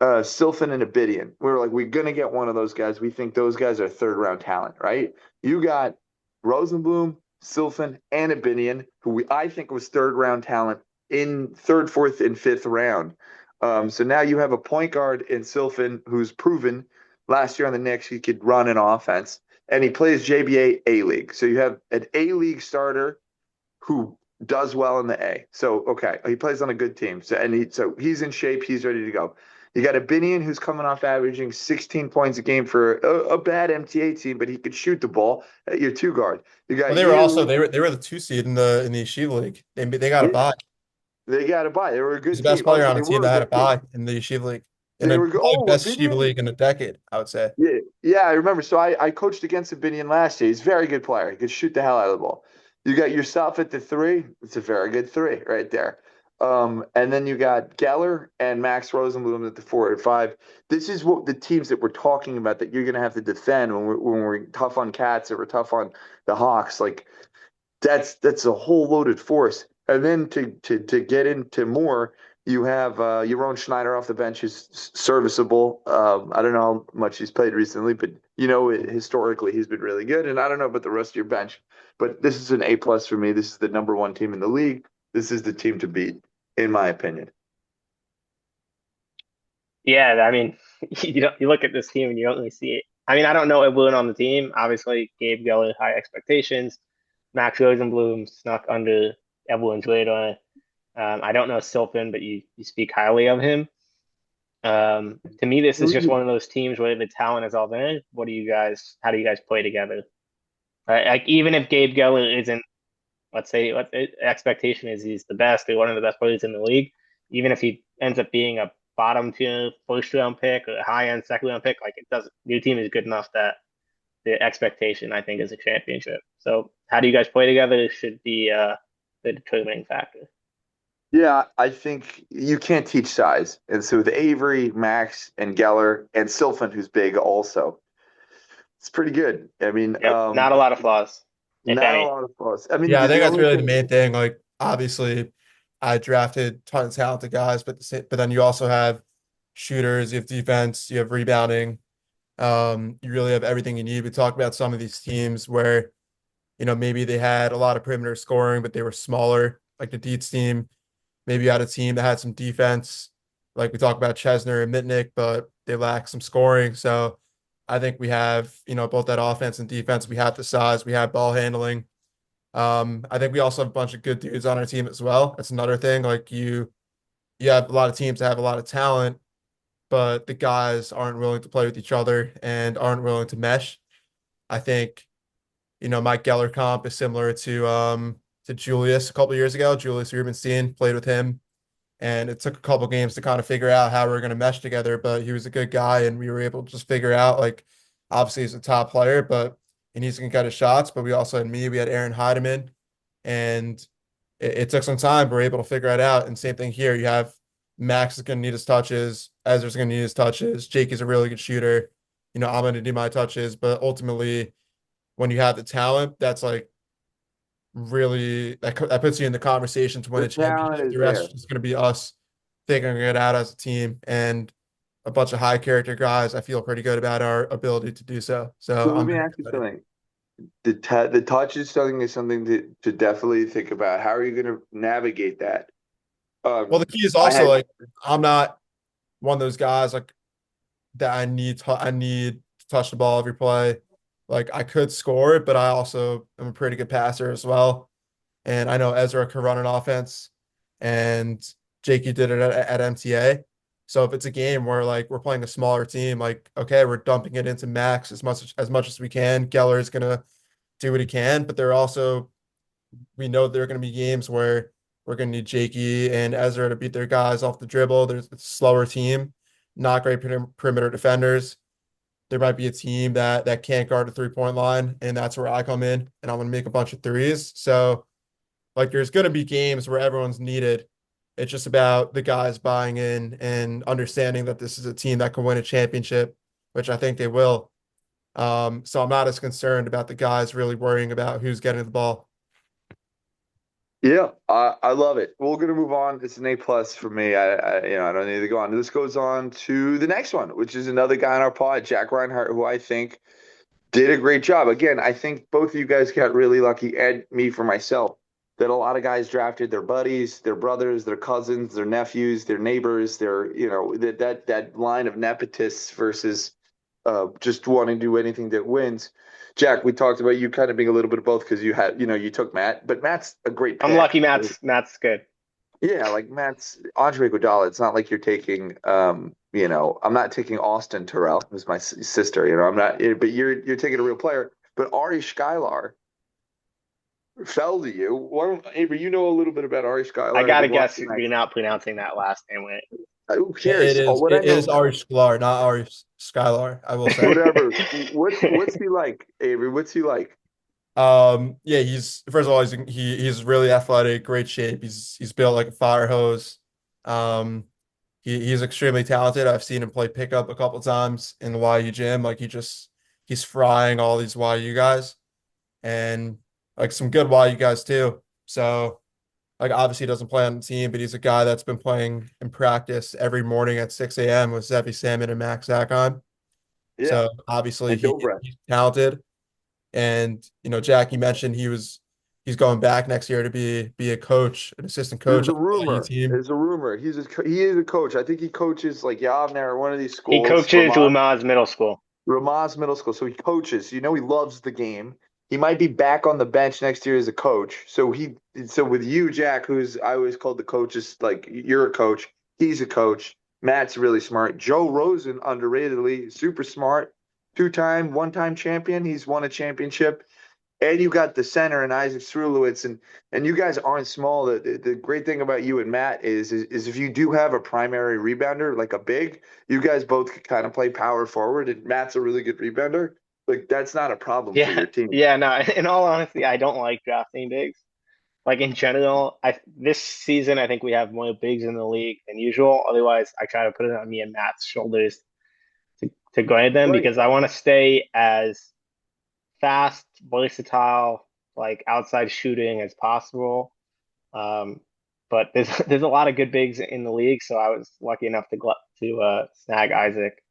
Silfen and Abidian. We were like, we're gonna get one of those guys. We think those guys are third round talent, right? You got Rosenblum, Silfen, and Abidian, who I think was third round talent in third, fourth, and fifth round. So now you have a point guard in Silfen who's proven last year on the Knicks he could run an offense, and he plays JBA A League. So you have an A League starter who does well in the A. So okay, he plays on a good team. So he's in shape. He's ready to go. You got a Binion who's coming off averaging 16 points a game for a bad MTA team, but he could shoot the ball at your two guard. You got well, they were also you. they were the 2 seed in the Yeshiva League. They got a Yeah, bye. they got to buy. They were a He's good the best team. Oh, player so on they a team were a that had a good team. bye in the Yeshiva League, and They then were good. probably Oh, best Yeshiva Binion. League in a decade, I would say. Yeah, I remember. So I coached against Binion last year. He's a very good player. He could shoot the hell out of the ball. You got yourself at the three. It's a very good three right there. And then you got Geller and Max Rosenblum at the 4 and 5. This is what the teams that we're talking about that you're going to have to defend when we're tough on Cats or we're tough on the Hawks. Like that's a whole loaded force. And then to get into more, you have Yaron Schneider off the bench who's serviceable. I don't know how much he's played recently, but historically he's been really good. And I don't know about the rest of your bench, but this is an A plus for me. This is the number one team in the league. This is the team to beat, in my opinion. Yeah, I mean, you look at this team and you don't really see it. I mean, I don't know everyone on the team. Obviously, Gabe Geller, high expectations. Max Rosenblum snuck under everyone's radar. I don't know Silfen, but you speak highly of him. To me, this is just one of those teams where the talent is all there. How do you guys play together? Like, even if Gabe Geller isn't, let's say, what expectation is he's the best or one of the best players in the league, even if he ends up being a bottom tier first round pick or a high end second round pick, like it doesn't, your team is good enough that the expectation, I think, is a championship. So how do you guys play together should be the determining factor. Yeah, I think you can't teach size. And so with Avery, Max, and Geller, and Silfen, who's big also, it's pretty good. I mean, Yep, not a lot of flaws, if not a any. lot of flaws. I mean, Yeah, I think the that's only really the thing, main thing. Like, obviously, I drafted tons of talented guys, but then you also have shooters, you have defense, you have rebounding. You really have everything you need. We talked about some of these teams where, maybe they had a lot of perimeter scoring, but they were smaller, like the Deets team. Maybe you had a team that had some defense, like we talked about Chesner and Mitnick, but they lack some scoring. So I think we have, both that offense and defense. We have the size, we have ball handling. I think we also have a bunch of good dudes on our team as well. That's another thing. Like you have a lot of teams that have a lot of talent, but the guys aren't willing to play with each other and aren't willing to mesh. I think, Mike Geller comp is similar to to Julius a couple years ago. Julius Rubenstein played with him, and it took a couple games to kind of figure out how we are going to mesh together. But he was a good guy, and we were able to just figure out like obviously he's a top player, but he needs to get his shots. But we also had me, we had Aaron Heideman, and it took some time. But we're able to figure it out. And same thing here. You have Max is going to need his touches. Ezra's going to need his touches. Jake is a really good shooter. You know, I'm going to need my touches. But ultimately, when you have the talent, that's like really that puts you in the conversation to win The a talent championship. is The rest there. is just going to be us figuring it out as a team and a bunch of high character guys. I feel pretty good about our ability to do so. So So let I'm me very ask you excited. something. The touch is something to definitely think about. How are you going to navigate that? Well, the key is I also had like I'm not one of those guys like that I need to touch the ball every play. Like I could score it, but I also am a pretty good passer as well. And I know Ezra can run an offense, and Jakey did it at MTA. So if it's a game where like we're playing a smaller team, like okay, we're dumping it into Max as much as we can. Geller is gonna do what he can, but there are also we know there are gonna be games where we're gonna need Jakey and Ezra to beat their guys off the dribble. There's a slower team, not great perimeter defenders. There might be a team that can't guard the 3-point line, and that's where I come in, and I'm gonna make a bunch of threes. So like there's going to be games where everyone's needed. It's just about the guys buying in and understanding that this is a team that can win a championship, which I think they will. So I'm not as concerned about the guys really worrying about who's getting the ball. Yeah, I love it. We're gonna move on. It's an A+ for me. I don't need to go on. This goes on to the next one, which is another guy on our pod, Jack Reinhart, who I think did a great job. Again, I think both of you guys got really lucky, and me for myself, that a lot of guys drafted their buddies, their brothers, their cousins, their nephews, their neighbors, that line of nepotists versus just wanting to do anything that wins. Jack, we talked about you kind of being a little bit of both because you took Matt, but Matt's a great I'm pick. lucky Matt's good. Yeah, like Matt's Andre Iguodala. It's not like you're taking, I'm not taking Austin Terrell, who's my sister. I'm not, but you're taking a real player. But Ari Skylar fell to you. Avery, you know a little bit about Ari I Skylar, gotta having guess watched him. you're not pronouncing that last name right. Who It cares? Oh, is what I it know is Ari about Sklar, not Ari Skylar, I will say. whatever. What's he like, Avery? What's he like? Yeah, he's first of all he's really athletic, great shape. He's built like a fire hose. Um, he's extremely talented. I've seen him play pickup a couple times in the YU gym. Like he's frying all these YU guys and like some good YU guys too. So like obviously he doesn't play on the team, but he's a guy that's been playing in practice every morning at 6 a.m. with Zevi Salmon and Max Zakon. Yeah, So obviously and Dobrik. he's talented. And Jack, you mentioned he's going back next year to be a coach, an assistant coach There's a on the YU rumor. team. There's a rumor. He is a coach. I think he coaches like Yavner or one of these He schools. coaches Lamaze Middle School. Ramaz Middle School. So he coaches. He loves the game. He might be back on the bench next year as a coach. So with you, Jack, who's I always called the coaches, like you're a coach. He's a coach. Matt's really smart. Joe Rosen, underratedly, super smart, one-time champion. He's won a championship. And you got the center and Isaac Srulowitz, and you guys aren't small. The great thing about you and Matt is if you do have a primary rebounder, like a big, you guys both could kind of play power forward, and Matt's a really good rebounder. Like that's not a problem for Yeah, your team. yeah. No, in all honesty, I don't like drafting bigs. Like in general, I this season I think we have more bigs in the league than usual. Otherwise, I try to put it on me and Matt's shoulders to guide them Right. because I want to stay as fast, versatile, like outside shooting as possible. Um, but there's a lot of good bigs in the league, so I was lucky enough to snag Isaac.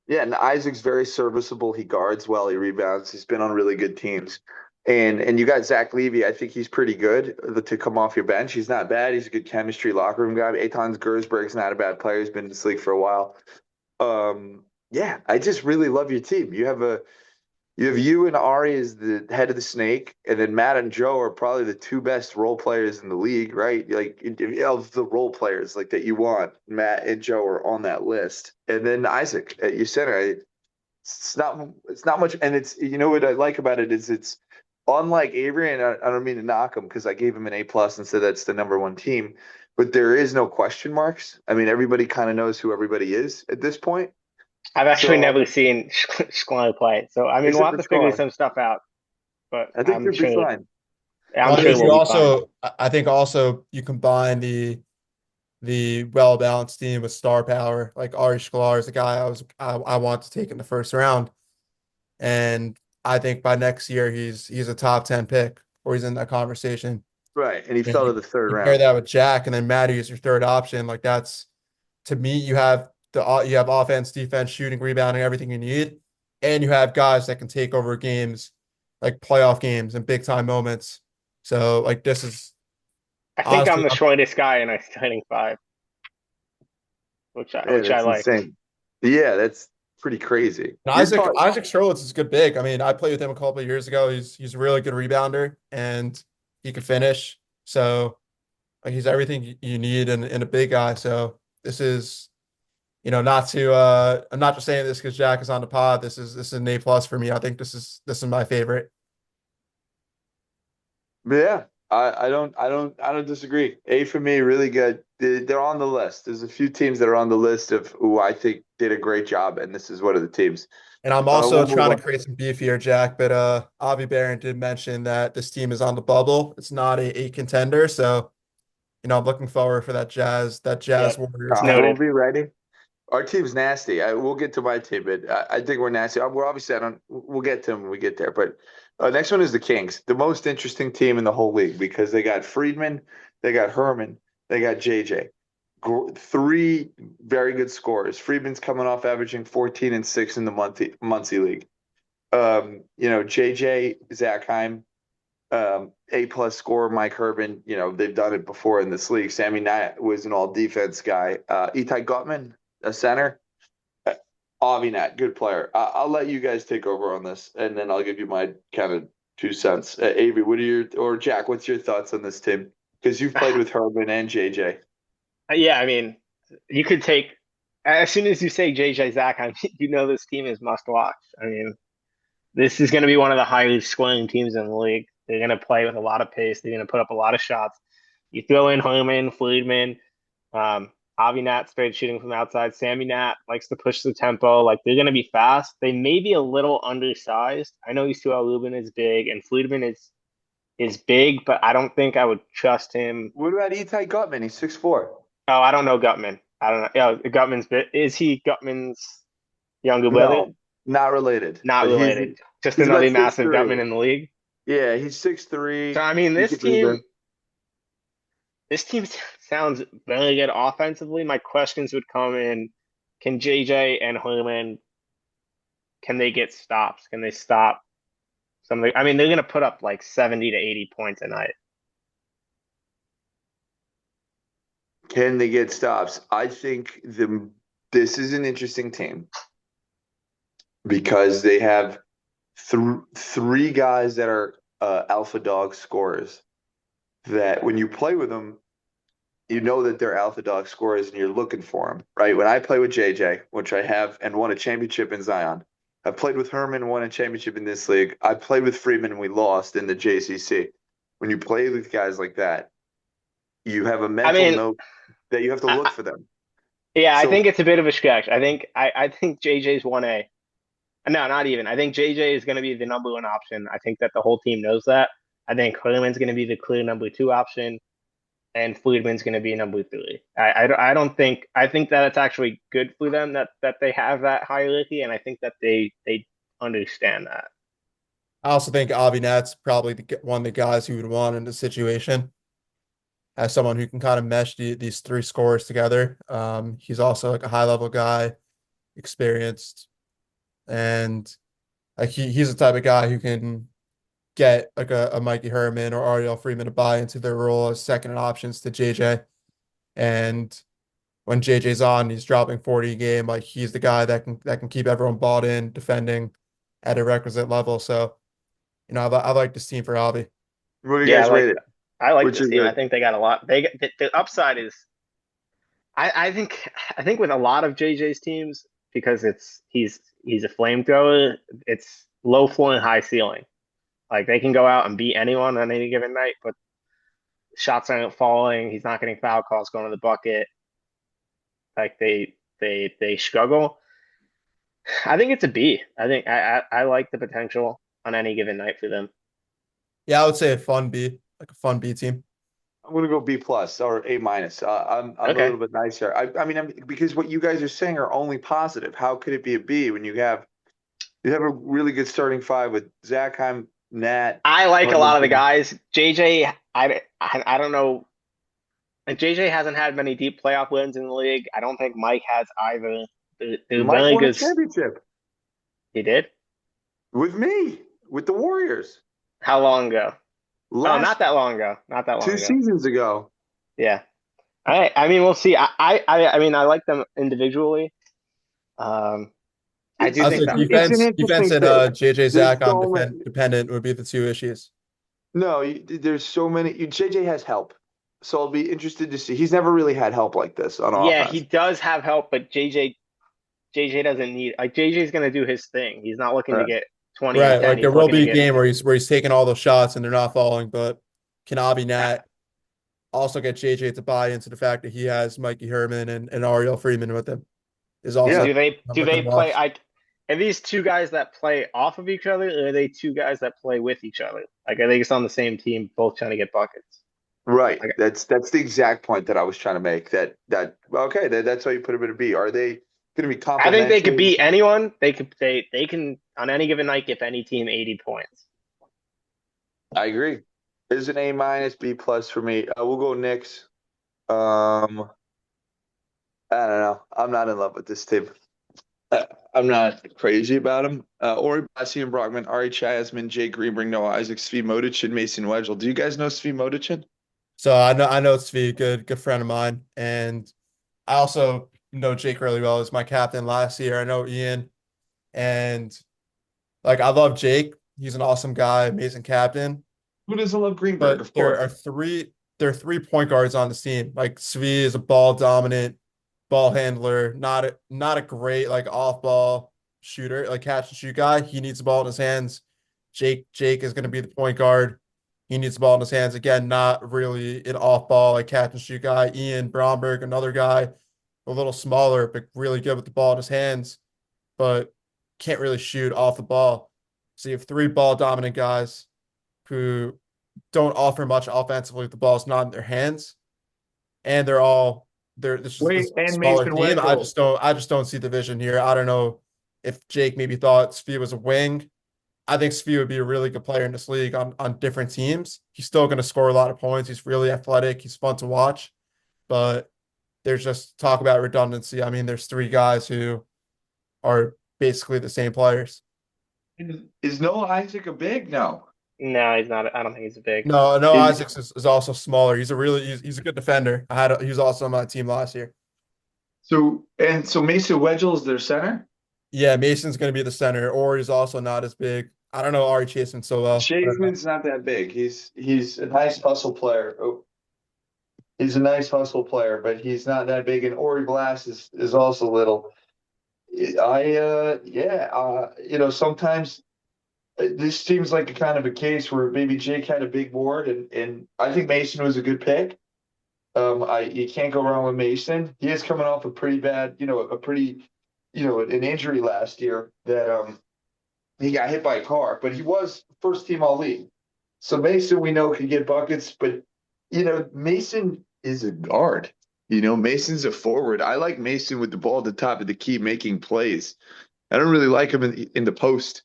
Yeah, and Isaac's very serviceable. He guards well. He rebounds. He's been on really good teams. And you got Zach Levy. I think he's pretty good to come off your bench. He's not bad. He's a good chemistry locker room guy. Eitan Gersberg's not a bad player. He's been in this league for a while. Yeah, I just really love your team. You and Ari as the head of the snake, and then Matt and Joe are probably the two best role players in the league, right? Like of the role players like that you want, Matt and Joe are on that list, and then Isaac at your center. It's not much, and it's what I like about it is unlike Avery, and I don't mean to knock him because I gave him an A+ and said that's the number one team, but there is no question marks. I mean, everybody kind of knows who everybody is at this point. I've actually So never seen Sklar play, so I mean we'll except have for to figure Scar, some stuff out. But I think they'll be fine. I'm Well, sure if you we'll be fine. also, I think also you combine the well-balanced team with star power. Like Ari Sklar is the guy I want to take in the first round, and I think by next year he's a top 10 pick or he's in that conversation. Right, and he And fell to the third you pair round. that with Jack, and then Matty is your third option. Like that's to me, you have offense, defense, shooting, rebounding, everything you need, and you have guys that can take over games, like playoff games and big time moments. So like this is I think I'm honestly, the shortest guy in our starting five, which I Yeah, which I that's like. insane. Yeah, that's pretty crazy. and You're Isaac talking. Isaac Strolitz is good big. I mean, I played with him a couple of years ago. He's a really good rebounder and he can finish. So like he's everything you need in a big guy. So this is, not to I'm not just saying this because Jack is on the pod. This is an A+ for me. I think this is my favorite. But yeah, I don't disagree. A for me, really good. They're on the list. There's a few teams that are on the list of who I think did a great job, and this is one of the teams. And I'm also We'll move trying to on. create some beef here, Jack. But Avi Baron did mention that this team is on the bubble. It's not a contender. So, I'm looking forward for that Jazz Yep, Warriors game. We'll noted. be ready. Our team's nasty. We'll get to my team, but I think we're nasty. We're obviously I don't. We'll get to them when we get there. But next one is the Kings, the most interesting team in the whole league because they got Friedman, they got Herman, they got JJ. Three very good scorers. Friedman's coming off averaging 14 and 6 in the Muncie league. JJ Zachheim, A+ scorer. Mike Herman. They've done it before in this league. Sammy Nat was an all defense guy. Itai Gutman, a center. Avi Nat, good player. I'll let you guys take over on this, and then I'll give you my kind of 2 cents. Avery, or Jack, what's your thoughts on this team? Because you've played with Herman and JJ. Yeah, I mean, you could take as soon as you say JJ Zach, you know this team is must watch. I mean, this is going to be one of the highest scoring teams in the league. They're going to play with a lot of pace. They're going to put up a lot of shots. You throw in Herman, Friedman, Avi Nat started shooting from outside. Sammy Nat likes to push the tempo. Like they're going to be fast. They may be a little undersized. I know Yusuf Lubin is big and Friedman is big, but I don't think I would trust him. What about Itai Gutman? He's 6'4". Oh, I don't know Gutman. I don't know. Yeah, Gutman's bit. Is he Gutman's younger brother? No, not related. Not But related. Just he's another about massive 6'3". Gutman in the league. Yeah, he's 6'3". So I mean, He could be there. this team sounds very good offensively. My questions would come in: can JJ and Herman can they get stops? Can they stop something? I mean, they're going to put up like 70 to 80 points a night. Can they get stops? I think this is an interesting team because they have three guys that are alpha dog scorers that when you play with them, you know that they're alpha dog scorers and you're looking for them, right? When I play with JJ, which I have and won a championship in Zion, I've played with Herman and won a championship in this league. I played with Freeman and we lost in the JCC. When you play with guys like that, you have a I mental mean, note that you have to look for them. yeah, I So think it's a bit of a stretch. I think JJ's 1A. No, not even. I think JJ is going to be the number one option. I think that the whole team knows that. I think Herman's going to be the clear number two option, and Friedman's going to be number three. I don't think I think that it's actually good for them that they have that hierarchy, and I think that they understand that. I also think Avi Nat's probably one of the guys who would want in this situation as someone who can kind of mesh these three scores together. He's also like a high level guy, experienced, and like he's the type of guy who can get like a Mikey Herman or Ariel Freeman to buy into their role as second options to JJ. And when JJ's on, he's dropping 40 a game. Like he's the guy that can keep everyone bought in, defending at a requisite level. So, I like this team for Avi. what do you Yeah, guys rate it? I like Which this is team. I it? think they got a lot. They get the upside is I think with a lot of JJ's teams because he's a flamethrower. It's low floor and high ceiling. Like they can go out and beat anyone on any given night, but shots aren't falling. He's not getting foul calls going to the bucket. Like they struggle. I think it's a B. I think I like the potential on any given night for them. Yeah, I would say a fun B, like a fun B team. I'm gonna go B plus or A minus. I'm a Okay. little bit nicer. I mean, because what you guys are saying are only positive. How could it be a B when you have a really good starting five with Zachheim, Nat, I like a lot of the Huntington. guys. JJ, I don't know. Like JJ hasn't had many deep playoff wins in the league. I don't think Mike has either. They're Mike very won a good. championship He did? with me with the Warriors How long ago? Oh, not last that long ago. Not that long two ago. seasons ago. Yeah. I mean, we'll see. I mean, I like them individually. Um, I do I would It's think say that it's an defense interesting and fit. JJ There's Zach on so many. dependent would be the two issues. No, there's so many. JJ has help, so I'll be interested to see. He's never really had help like this on yeah, he offense. does have help, but JJ doesn't need like JJ's gonna do his thing. He's not looking to Right. get 20 and Right. 10. Like there He's will looking to be a get game where he's taking all those shots and they're not falling, but can Avi Nat also get JJ to buy into the fact that he has Mikey Herman and Ariel Freeman with him is also Yeah. do within they a play watch. I are these two guys that play off of each other, or are they two guys that play with each other? Like are they just on the same team, both trying to get buckets? Right. Like That's the exact point that I was trying to make. Okay, that's how you put him in a B. Are they going to be I think they could complementary? beat anyone. They can on any given night give any team 80 points. I agree. Is an A minus, B plus for me. We'll go Knicks. Um, I don't know. I'm not in love with this team. I'm not crazy about him. Ori Bassian Brockman, Ari Chasman, Jay Greenberg, Noah Isaac, Svi Modicin, Mason Wedgel. Do you guys know Svi Modicin? So I know Svi, good friend of mine. And I also know Jake really well. He was my captain last year. I know Ian. And like I love Jake. He's an awesome guy, amazing captain. Who doesn't love Greenberg? But Of course. there are three point guards on this team. Like Svi is a ball dominant ball handler, not a great like off ball shooter, like catch and shoot guy. He needs the ball in his hands. Jake is going to be the point guard. He needs the ball in his hands again. Not really an off ball like catch and shoot guy. Ian Bromberg, another guy, a little smaller but really good with the ball in his hands, but can't really shoot off the ball. So you have three ball dominant guys who don't offer much offensively with the ball's not in their hands, and they're this is Wait, this and smaller Mason team. Wedgel. I just don't see the vision here. I don't know if Jake maybe thought Svi was a wing. I think Svi would be a really good player in this league on different teams. He's still going to score a lot of points. He's really athletic. He's fun to watch, but there's just talk about redundancy. I mean, there's three guys who are basically the same players. Is Noah Isaac a big? No. No, he's not. I don't think he's a big. No, Is, Isaacs is also smaller. He's a good defender. He was also on my team last year. so Mason Wedgel is their center? Yeah, Mason's going to be the center, or he's also not as big. I don't know Ari Chaseman so well. I don't know. Chaseman's not that big. He's a nice hustle player. Oh, he's a nice hustle player, but he's not that big. And Ori Glass is also little. Sometimes this seems like a kind of a case where maybe Jake had a big board, and I think Mason was a good pick. You can't go wrong with Mason. He is coming off a pretty bad, an injury last year that he got hit by a car, but he was first team all league. So Mason, we know, can get buckets, but Mason is a guard. Mason's a forward. I like Mason with the ball at the top of the key making plays. I don't really like him in the post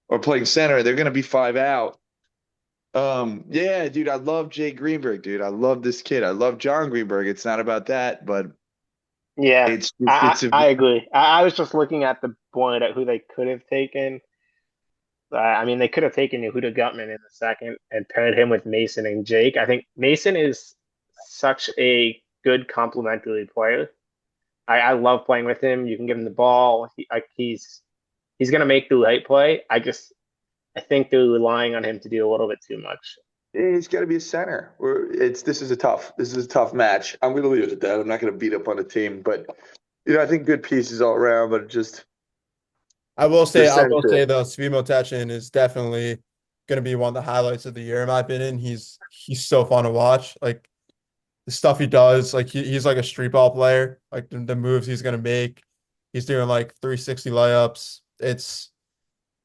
or playing center. They're going to be five out. Yeah, dude, I love Jay Greenberg, dude. I love this kid. I love John Greenberg. It's not about that, but Yeah, it's a I agree. I was just looking at the board at who they could have taken. I mean, they could have taken Yehuda Gutman in the second and paired him with Mason and Jake. I think Mason is such a good complementary player. I love playing with him. You can give him the ball. He's going to make the right play. I think they're relying on him to do a little bit too much. He's got to be a center. This is a tough match. I'm going to leave it at that. I'm not going to beat up on the team, but I think good pieces all around, but just I will the say center. though, Svimo Techin is definitely gonna be one of the highlights of the year in my opinion. He's so fun to watch. Like the stuff he does, like he's like a street ball player. Like the moves he's gonna make. He's doing like 360 layups. It's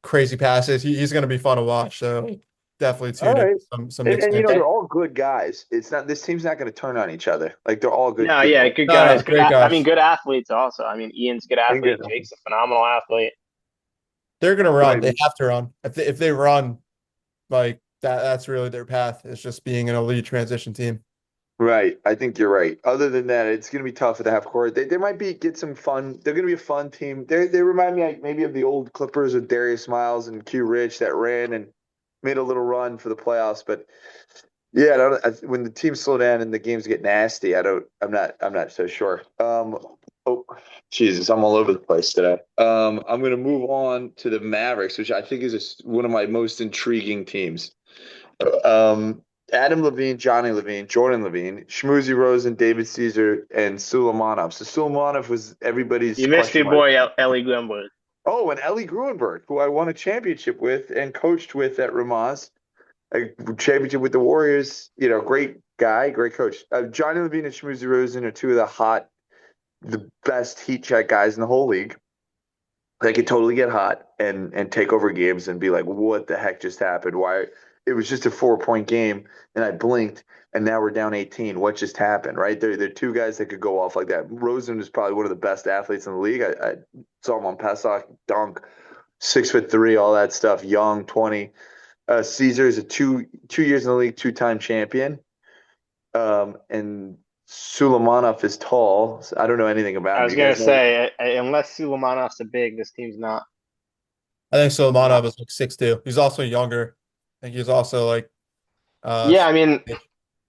crazy passes. He's gonna be fun to watch. So definitely All tune in right. some Knicks And fans. they're all good guys. It's not this team's not going to turn on each other. Like they're all good No, people. yeah, good No, no, guys. Good. great I mean, guys. good athletes also. I mean, Ian's a good And good. athlete. Jake's a phenomenal athlete. They're gonna run. Right. They have to run. If they run, like that's really their path. It's just being an elite transition team. Right. I think you're right. Other than that, it's going to be tough at the half court. They might get some fun. They're going to be a fun team. They remind me like maybe of the old Clippers with Darius Miles and Q Rich that ran and made a little run for the playoffs. But yeah, when the teams slow down and the games get nasty, I'm not so sure. Oh, Jesus, I'm all over the place today. I'm going to move on to the Mavericks, which I think is one of my most intriguing teams. Um, Adam Levine, Johnny Levine, Jordan Levine, Shmoozy Rosen, David Caesar, and Sulamanov. So Sulamanov was everybody's You missed question your mark. boy Ellie Grimberg. Oh, and Ellie Gruenberg, who I won a championship with and coached with at Ramaz, a championship with the Warriors. You know, great guy, great coach. Johnny Levine and Shmoozy Rosen are two of the best heat check guys in the whole league. They could totally get hot and take over games and be like, what the heck just happened? Why? It was just a 4 point game and I blinked and now we're down 18. What just happened? Right? They're two guys that could go off like that. Rosen is probably one of the best athletes in the league. I saw him on Pesach, dunk, 6'3", all that stuff, young, 20. Caesar is a two years in the league, two-time champion. And Sulamanov is tall. So I don't know anything about I him. was You gonna guys know? say, unless Sulamanov's a big, this team's I think not. Solomonov is like 6'2". He's also younger. I think he's also like Yeah, I mean,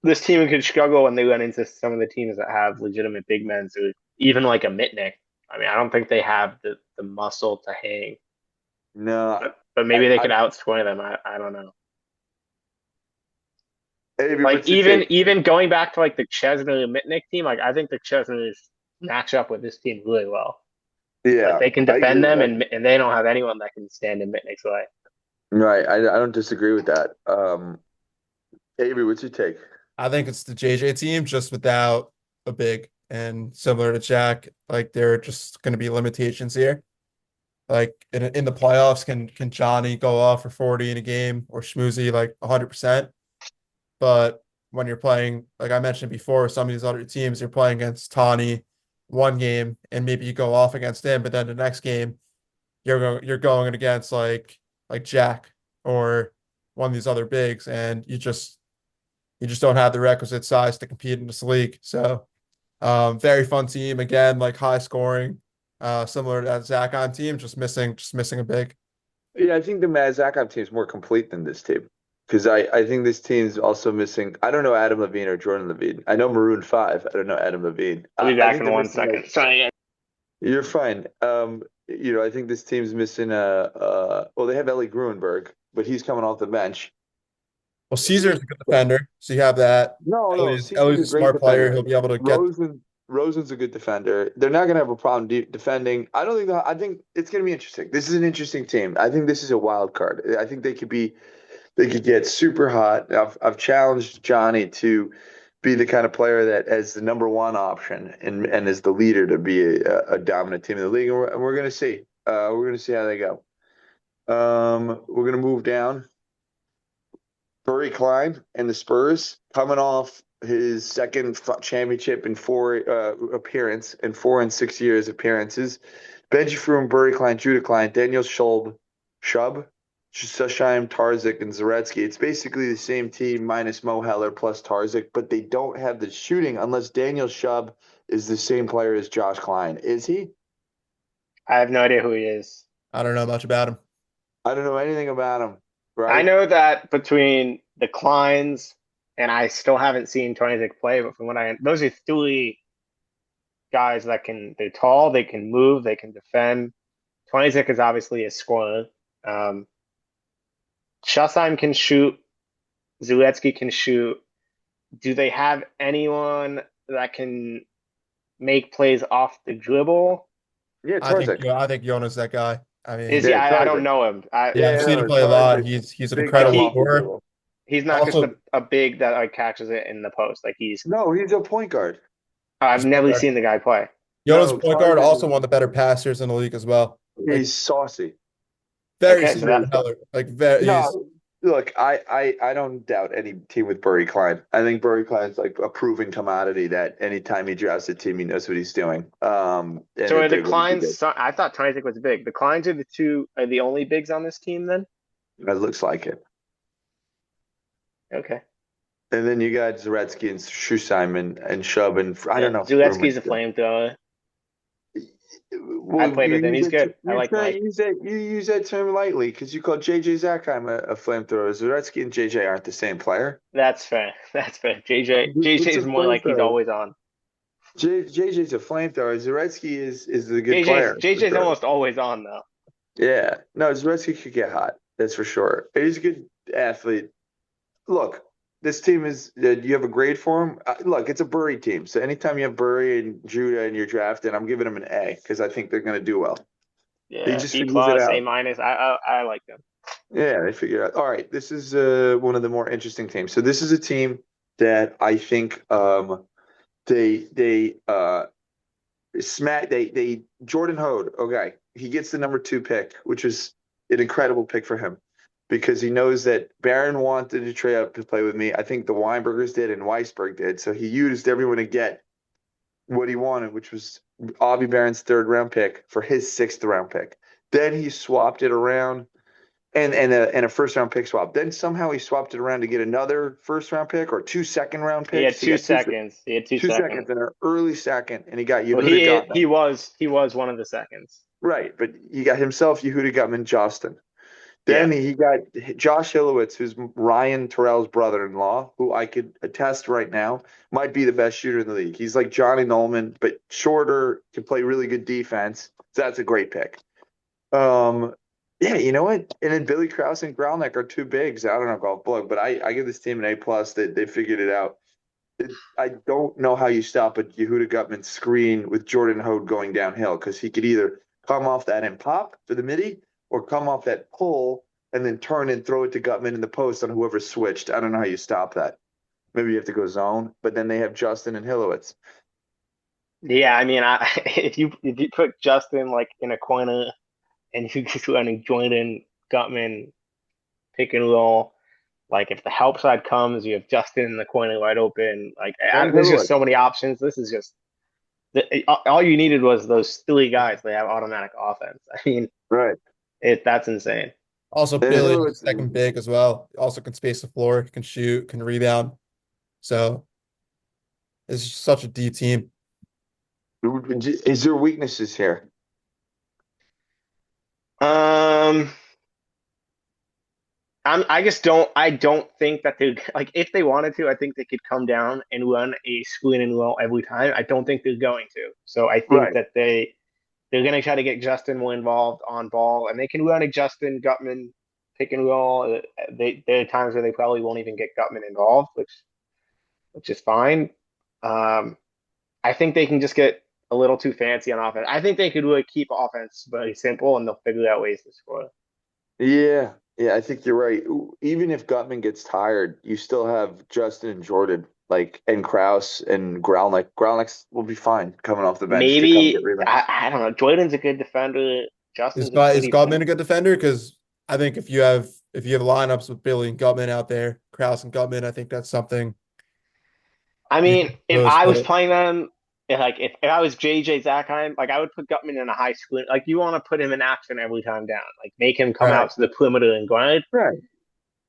this team could struggle when they run into some of the teams that have legitimate big men, so even like a Mitnick. I mean, I don't think they have the muscle to hang, No. but maybe they I, could outscore them. I don't know. Avery, Like what's your take? even going back to like the Chesney and Mitnick team, like I think the Chesneys match up with this team really well. Like Yeah, they can I agree defend with them, that. and they don't have anyone that can stand in Mitnick's way. Right. I don't disagree with that. Avery, what's your take? I think it's the JJ team just without a big and similar to Jack, like there are just going to be limitations here. Like in the playoffs, can Johnny go off for 40 in a game or Schmoozy like 100%? But when you're playing, like I mentioned before, some of these other teams, you're playing against Tawny one game and maybe you go off against him, but then the next game you're going against like Jack or one of these other bigs, and you just don't have the requisite size to compete in this league. So very fun team again, like high scoring, similar to that Zach on team, just missing a big. Yeah, I think the Mazakov team is more complete than this team because I think this team's also missing. I don't know Adam Levine or Jordan Levine. I know Maroon 5. I don't know Adam Levine. I'll be I back think in they're one missing second. like Sorry. Yeah. you're fine. I think this team's missing well, they have Ellie Gruenberg, but he's coming off the bench. Well, Caesar's a good defender, so you have that. No, Caesar's Ellie's a a great smart player. defender. He'll be able to get. Rosen's a good defender. They're not gonna have a problem defending. I think it's gonna be interesting. This is an interesting team. I think this is a wild card. I think they could get super hot. I've challenged Johnny to be the kind of player that as the number one option and as the leader to be a dominant team in the league. And we're gonna see. We're gonna see how they go. We're gonna move down. Burry Klein and the Spurs coming off his second championship in appearance in 4 and 6 years appearances. Benji Froome, Burry Klein, Judah Klein, Daniel Shub, Sushaim, Tarzik, and Zaretsky. It's basically the same team minus Mo Heller plus Tarzik, but they don't have the shooting unless Daniel Shub is the same player as Josh Klein. Is he? I have no idea who he is. I don't know much about him. I don't know anything about him. I Right? know that between the Kleins and I still haven't seen Tony Zick play, but from what those are three guys that they're tall, they can move, they can defend. Tony Zick is obviously a scorer. Um, Shasheim can shoot. Zuletsky can shoot. Do they have anyone that can make plays off the dribble? Yeah, I think Tarzik. I think Yona's that guy. I Is mean, he? Yeah, I don't Tarzik. know him. yeah, I've Yeah, seen him no, play a lot. Tarzik. He's an Big like incredible time he scorer. offensive. he's not just Also, a big that like catches it in the post. Like No, he's a point guard. I've he's a point never guard. seen the guy play. Jonas No, point guard, Tarzik also one of the better passers in the league as well. Like he's saucy. very Okay, so similar that to Heller. Like very, he's No, look, I don't doubt any team with Burry Klein. I think Burry Klein's like a proven commodity that anytime he drafts a team, he knows what he's doing. And so that are the they're going to be good. Kleins. I thought Tyzik was big. The Kleins are the only bigs on this team then. That looks like it. Okay. And then you got Zaretsky and Shusheim and Shub and I Yeah, don't know if Zuletsky's a Fruman's good. flamethrower. I Well, played with him. He's good. I like Mike. you use that term lightly because you call JJ Zackheim a flamethrower. Zaretsky and JJ aren't the same player. That's fair. That's fair. What's a JJ's more like he's flamethrower? always on. JJ's a flamethrower. Zaretsky is a good player. For JJ's sure. almost always on though. Yeah, no, Zaretsky could get hot. That's for sure. He's a good athlete. Look, this team is. You have a grade for him. Look, it's a Burry team. So anytime you have Burry and Judah in your draft, and I'm giving them an A because I think they're going to do well. He Yeah, just B figures it plus, A out. minus. I like them. Yeah, they figure it out. All right, this is one of the more interesting teams. So this is a team that I think they smack they Jordan Hode. Okay, he gets the number 2 pick, which is an incredible pick for him because he knows that Barron wanted to trade up to play with me. I think the Weinbergers did and Weisberg did. So he used everyone to get what he wanted, which was Avi Barron's 3rd round pick for his 6th round pick. Then he swapped it around and a 1st round pick swap. Then somehow he swapped it around to get another 1st round pick or 2 second-round He had picks. He two got seconds. He had two 2 seconds seconds. and an early second, and he got Well, Yehuda Gutman. he was one of the seconds. Right, but he got himself Yehuda Gutman, Justin. Yeah. Then he got Josh Hilowitz, who's Ryan Terrell's brother-in-law, who I could attest right now might be the best shooter in the league. He's like Johnny Nolman, but shorter, can play really good defense. So that's a great pick. Yeah, you know what? And then Billy Krause and Gralnick are 2 bigs. I don't know golf blog, but I give this team an A plus. They figured it out. I don't know how you stop a Yehuda Gutman screen with Jordan Hode going downhill because he could either come off that and pop for the midi or come off that pull and then turn and throw it to Gutman in the post on whoever switched. I don't know how you stop that. Maybe you have to go zone, but then they have Justin and Hilowitz. Yeah, I mean, if you put Justin like in a corner and you just running Jordan, Gutman, pick and roll, like if the help side comes, you have Justin in the corner wide open. Like And there's just Hilowitz. so many options. This is just all you needed was those 3 guys. They have automatic offense. I mean, Right. that's insane. also And Billy, Hilowitz. second big as well. Also can space the floor, can shoot, can rebound. So it's such a deep team. Is there weaknesses here? I just don't. I don't think that they like if they wanted to. I think they could come down and run a screen and roll every time. I don't think they're going to. So I think Right. that they're going to try to get Justin more involved on ball, and they can run a Justin Gutman pick and roll. There are times where they probably won't even get Gutman involved, which is fine. I think they can just get a little too fancy on offense. I think they could really keep offense very simple, and they'll figure out ways to score. Yeah. Yeah, I think you're right. Even if Gutman gets tired, you still have Justin and Jordan, like, and Kraus and Gralnick. Gralnick will be fine coming off the bench to come get Maybe rebounds. I don't know. Jordan's a good defender. Is Justin's a Is pretty Gutman a good defender? Because I think if you have lineups with Billy and Gutman out there, Krause and Gutman, I think that's something I you mean, can if propose, I was but playing them, if I was JJ Zackheim, like I would put Gutman in a high screen. Like you want to put him in action every time down. Like make him come right. out to the perimeter and grind. Right.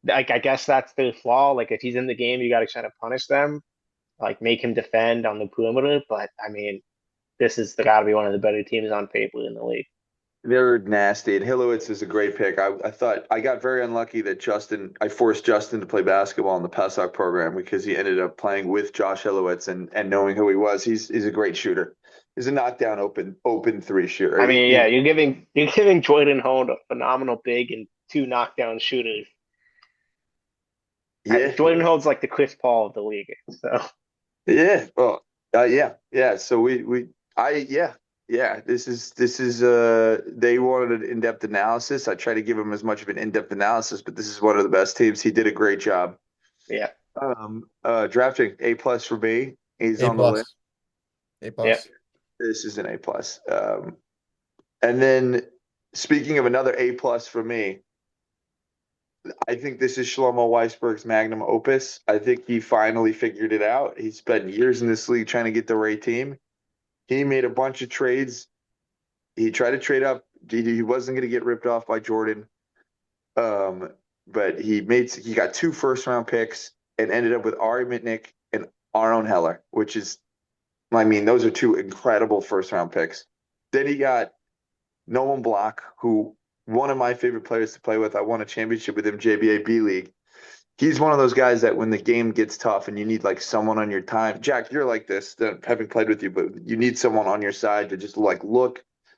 Like I guess that's the flaw. Like if he's in the game, you got to try to punish them. Like make him defend on the perimeter. But I mean, this is got to be one of the better teams on paper in the league. They're nasty. And Hilowitz is a great pick. I thought I got very unlucky that I forced Justin to play basketball in the Pesach program because he ended up playing with Josh Hilowitz and knowing who he was. He's a great shooter. He's a knockdown open 3 shooter. I mean, yeah, you're giving Jordan Hone a phenomenal big and 2 knockdown shooters. Yeah. Jordan Hone's like the Chris Paul of the league. So Yeah. Well, yeah. Yeah. So yeah. Yeah, this is they wanted an in-depth analysis. I try to give him as much of an in-depth analysis, but this is one of the best teams. He did a great job. Yeah. Drafting A+ for me. He's A on the list. plus, A Yeah. plus. This is an A+. And then speaking of another A+ for me, I think this is Shlomo Weisberg's magnum opus. I think he finally figured it out. He spent years in this league trying to get the right team. He made a bunch of trades. He tried to trade up. He wasn't going to get ripped off by Jordan. But he got 2 first-round picks and ended up with Ari Mitnick and Aaron Heller, which is, I mean, those are 2 incredible first-round picks. Then he got Nolan Block, who one of my favorite players to play with. I won a championship with him, JBA B League. He's one of those guys that when the game gets tough and you need like someone on your time. Jack, you're like this, having played with you, but you need someone on your side to just like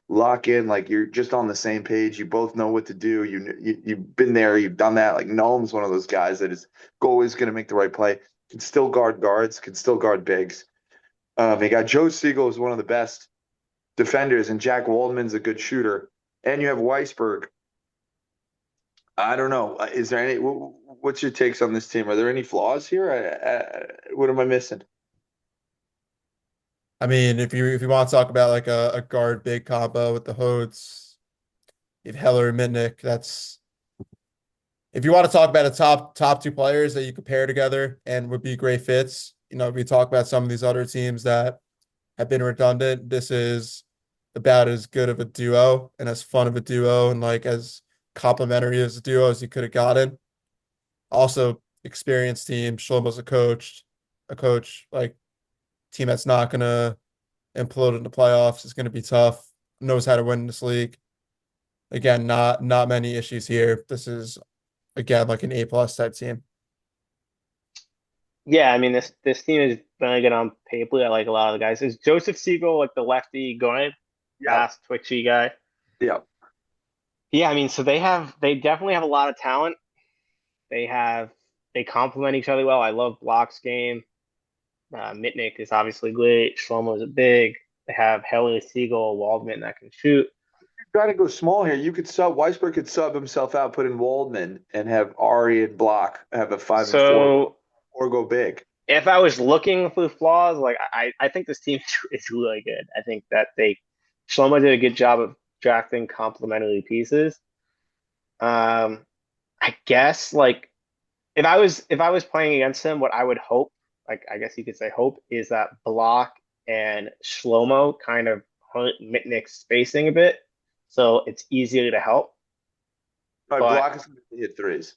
lock in, like you're just on the same page. You both know what to do. You've been there, you've done that. Like Noam's one of those guys that is always going to make the right play. Can still guard guards, can still guard bigs. They got Joe Siegel is one of the best defenders, and Jack Waldman's a good shooter. And you have Weisberg. I don't know. Is there any? What's your takes on this team? Are there any flaws here? What am I missing? I mean, if you want to talk about like a guard big combo with the Hodes, you have Heller and Mitnick. That's if you want to talk about a top 2 players that you could pair together and would be great fits. We talk about some of these other teams that have been redundant. This is about as good of a duo and as fun of a duo and like as complimentary as a duo as you could have gotten. Also, experienced team. Shlomo's a coach like team that's not gonna implode in the playoffs is gonna be tough. Knows how to win this league. Again, not many issues here. This is again like an A+ type team. Yeah, I mean this team is very good on paper. I like a lot of the guys. Is Joseph Siegel like the lefty guard, Yeah, fast, twitchy guy? yeah. Yeah, I mean, so they definitely have a lot of talent. They have they complement each other well. I love Block's game. Mitnick is obviously great. Shlomo is a big. They have Heller, Siegel, Waldman that can shoot. Trying to go small here. You could sub Weisberg could sub himself out, put in Waldman, and have Ari and Block have a 5 and 4, So or go big. if I was looking for flaws, like I think this team is really good. I think that Shlomo did a good job of drafting complementary pieces. I guess like if I was playing against him, what I would hope, like I guess you could say hope, is that Block and Shlomo kind of hurt Mitnick's spacing a bit, so it's easier to help. My But Block is going to hit threes.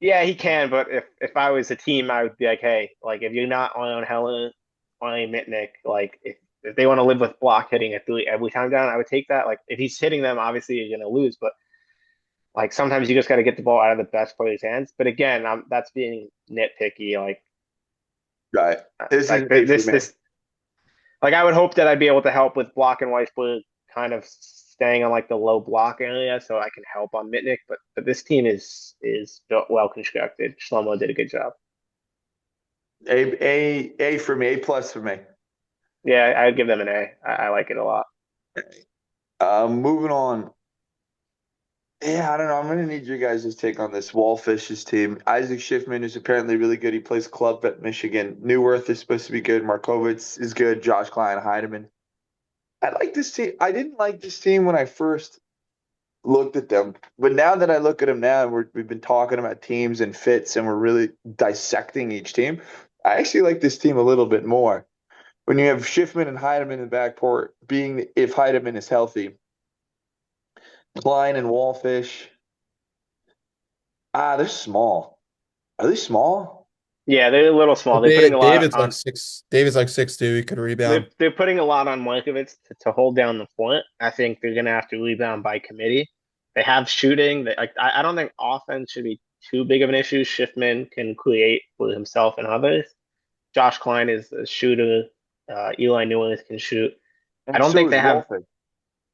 yeah, he can. But if I was a team, I would be like, hey, like if you're not on Helen, on Mitnick, like if they want to live with Block hitting a 3 every time down, I would take that. Like if he's hitting them, obviously you're gonna lose, but like sometimes you just got to get the ball out of the best player's hands. But again, that's being nitpicky. Right. This is Like big for me. this like I would hope that I'd be able to help with Block and Weisberg kind of staying on like the low block area, so I can help on Mitnick. But this team is built well constructed. Shlomo did a good job. A for me. A+ for me. Yeah, I'd give them an A. I like it a lot. Moving on. Yeah, I don't know. I'm gonna need your guys' take on this Wallfish's team. Isaac Schiffman is apparently really good. He plays club at Michigan. Neuwirth is supposed to be good. Markovitz is good. Josh Klein, Heidemann. I like this team. I didn't like this team when I first looked at them, but now that I look at them now, and we've been talking about teams and fits, and we're really dissecting each team. I actually like this team a little bit more. When you have Schiffman and Heidemann in the backcourt, being if Heidemann is healthy, Klein and Wallfish. They're small. Are they small? Yeah, they're a little small. Well, They're putting a lot David's like on. 6. David's like 6'2". He could rebound. They're putting a lot on Markovitz to hold down the point. I think they're gonna have to rebound by committee. They have shooting. I don't think offense should be too big of an issue. Schiffman can create for himself and others. Josh Klein is a shooter. Eli Newlands can shoot. I And don't so think is they have. Wallfish.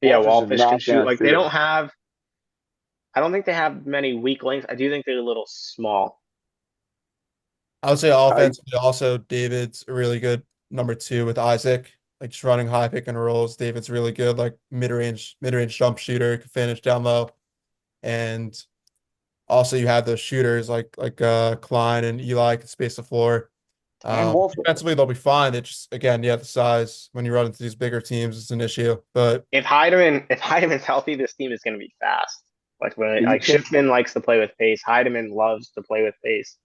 Yeah, Wallfish is a Wallfish can shoot. knockdown Like they shooter. don't have. I don't think they have many weak links. I do think they're a little small. I would say I offensively also David's a really good number 2 with Isaac. like just running high pick and rolls. David's really good, like mid range jump shooter, can finish down low. And also you have those shooters like Klein and Eli can space the floor. And Wolford. Defensively they'll be fine. It just again, yeah, the size when you run into these bigger teams is an issue. But If Heideman's healthy, this team is going to be fast. Like Shipman likes to play with pace. Heidemann loves to play with pace.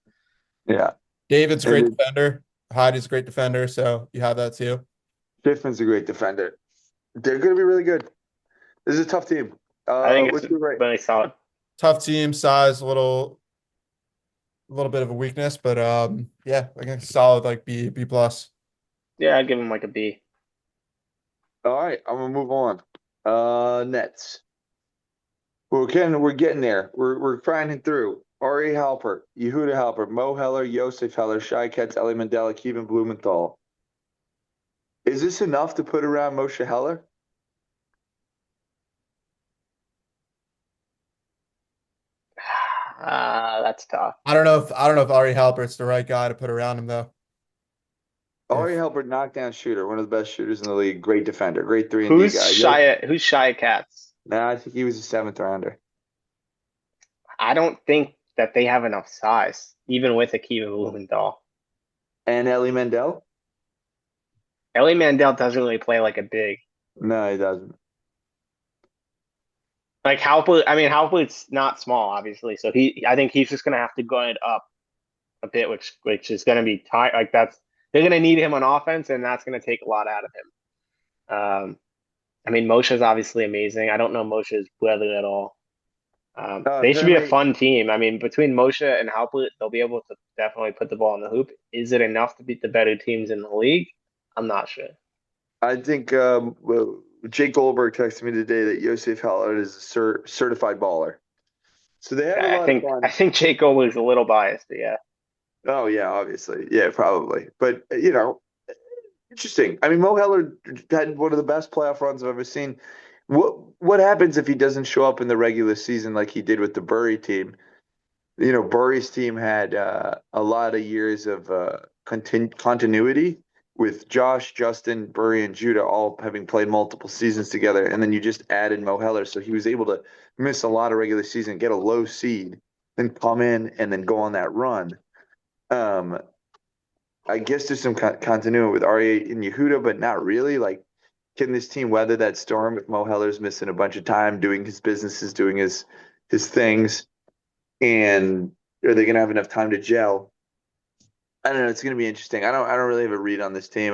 Yeah. David's a And great then defender. Heidi's a great defender, so you have that too. Schiffman's a great defender. They're going to be really good. This is a tough team. I think it's What's your rate? really solid. Tough team, size, a little bit of a weakness, but yeah, I think solid like B plus. Yeah, I'd give him like a B. All right, I'm gonna move on. Nets. We're getting there. We're grinding through. Ari Halpert, Yehuda Halpert, Mo Heller, Yosef Heller, Shai Ketz, Eli Mandela, Kevin Blumenthal. Is this enough to put around Moshe Heller? That's tough. I don't know if Ari Halbert's the right guy to put around him though. Ari If Halpert, knockdown shooter, one of the best shooters in the league. Great defender, great 3-and-D Who's guy. Who's Shia Katz? Nah, I think he was a 7th-rounder. I don't think that they have enough size, even with Akiva Blumenthal. And Eli Mandel? Ellie Mandel doesn't really play like a big. No, he doesn't. Like Halpert's not small, obviously. So I think he's just gonna have to grind up a bit, which is gonna be tight. Like they're gonna need him on offense, and that's gonna take a lot out of him. Moshe's obviously amazing. I don't know Moshe's brother at all. They should be a fun team. Between Moshe and Halpert, they'll be able to definitely put the ball in the hoop. Is it enough to beat the better teams in the league? I'm not sure. I think Jake Goldberg texted me today that Yosef Heller is a certified baller. So they have a lot of fun. I think Jake Goldberg's a little biased, but yeah. Oh, yeah, obviously. Yeah, probably. But, interesting. Mo Heller had one of the best playoff runs I've ever seen. What happens if he doesn't show up in the regular season like he did with the Burry team? Burry's team had a lot of years of continuity with Josh, Justin, Burry, and Judah all having played multiple seasons together. And then you just added Mo Heller. So he was able to miss a lot of regular season, get a low seed, then come in and then go on that run. I guess there's some continuity with Ari and Yehuda, but not really. Like, can this team weather that storm if Mo Heller's missing a bunch of time, doing his businesses, doing his things? And are they going to have enough time to gel? I don't know. It's going to be interesting. I don't really have a read on this team.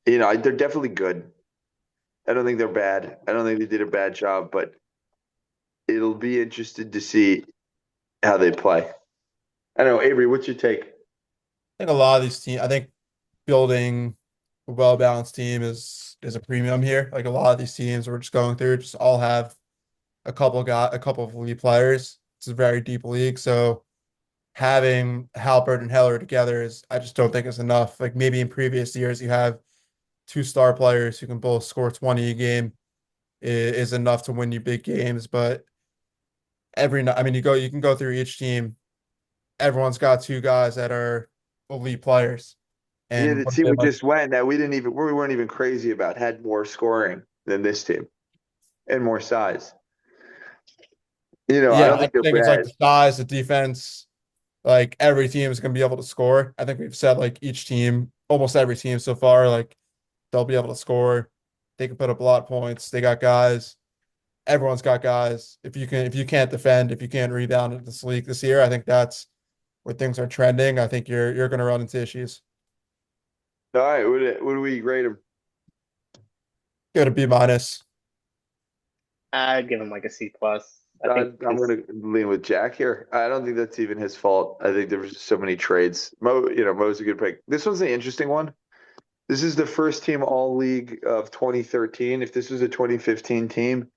They're definitely good. I don't think they're bad. I don't think they did a bad job, but it'll be interesting to see how they play. I don't know, Avery, what's your take? I think a lot of these teams, I think building a well-balanced team is a premium here. Like a lot of these teams we're just going through just all have a couple of elite players. It's a very deep league, so having Halpert and Heller together I just don't think is enough. Like maybe in previous years you have two star players who can both score 20 a game is enough to win you big games, but every night, you can go through each team. Everyone's got two guys that are elite players. And the team we just went that we weren't even crazy about had more scoring than this team and more size. I don't think they're bad. It's like the size, the defense. Like every team is going to be able to score. I think we've said like each team, almost every team so far, like they'll be able to score. They can put up a lot of points. They got guys. Everyone's got guys. If you can't defend, if you can't rebound in this league this year, I think that's where things are trending. I think you're going to run into issues. All right, what do we grade them? Give it a B minus. I'd give him like a C plus. I'm going to lean with Jack here. I don't think that's even his fault. I think there was just so many trades. Mo's a good pick. This one's an interesting one. This is the first team all league of 2013. If this was a 2015 team,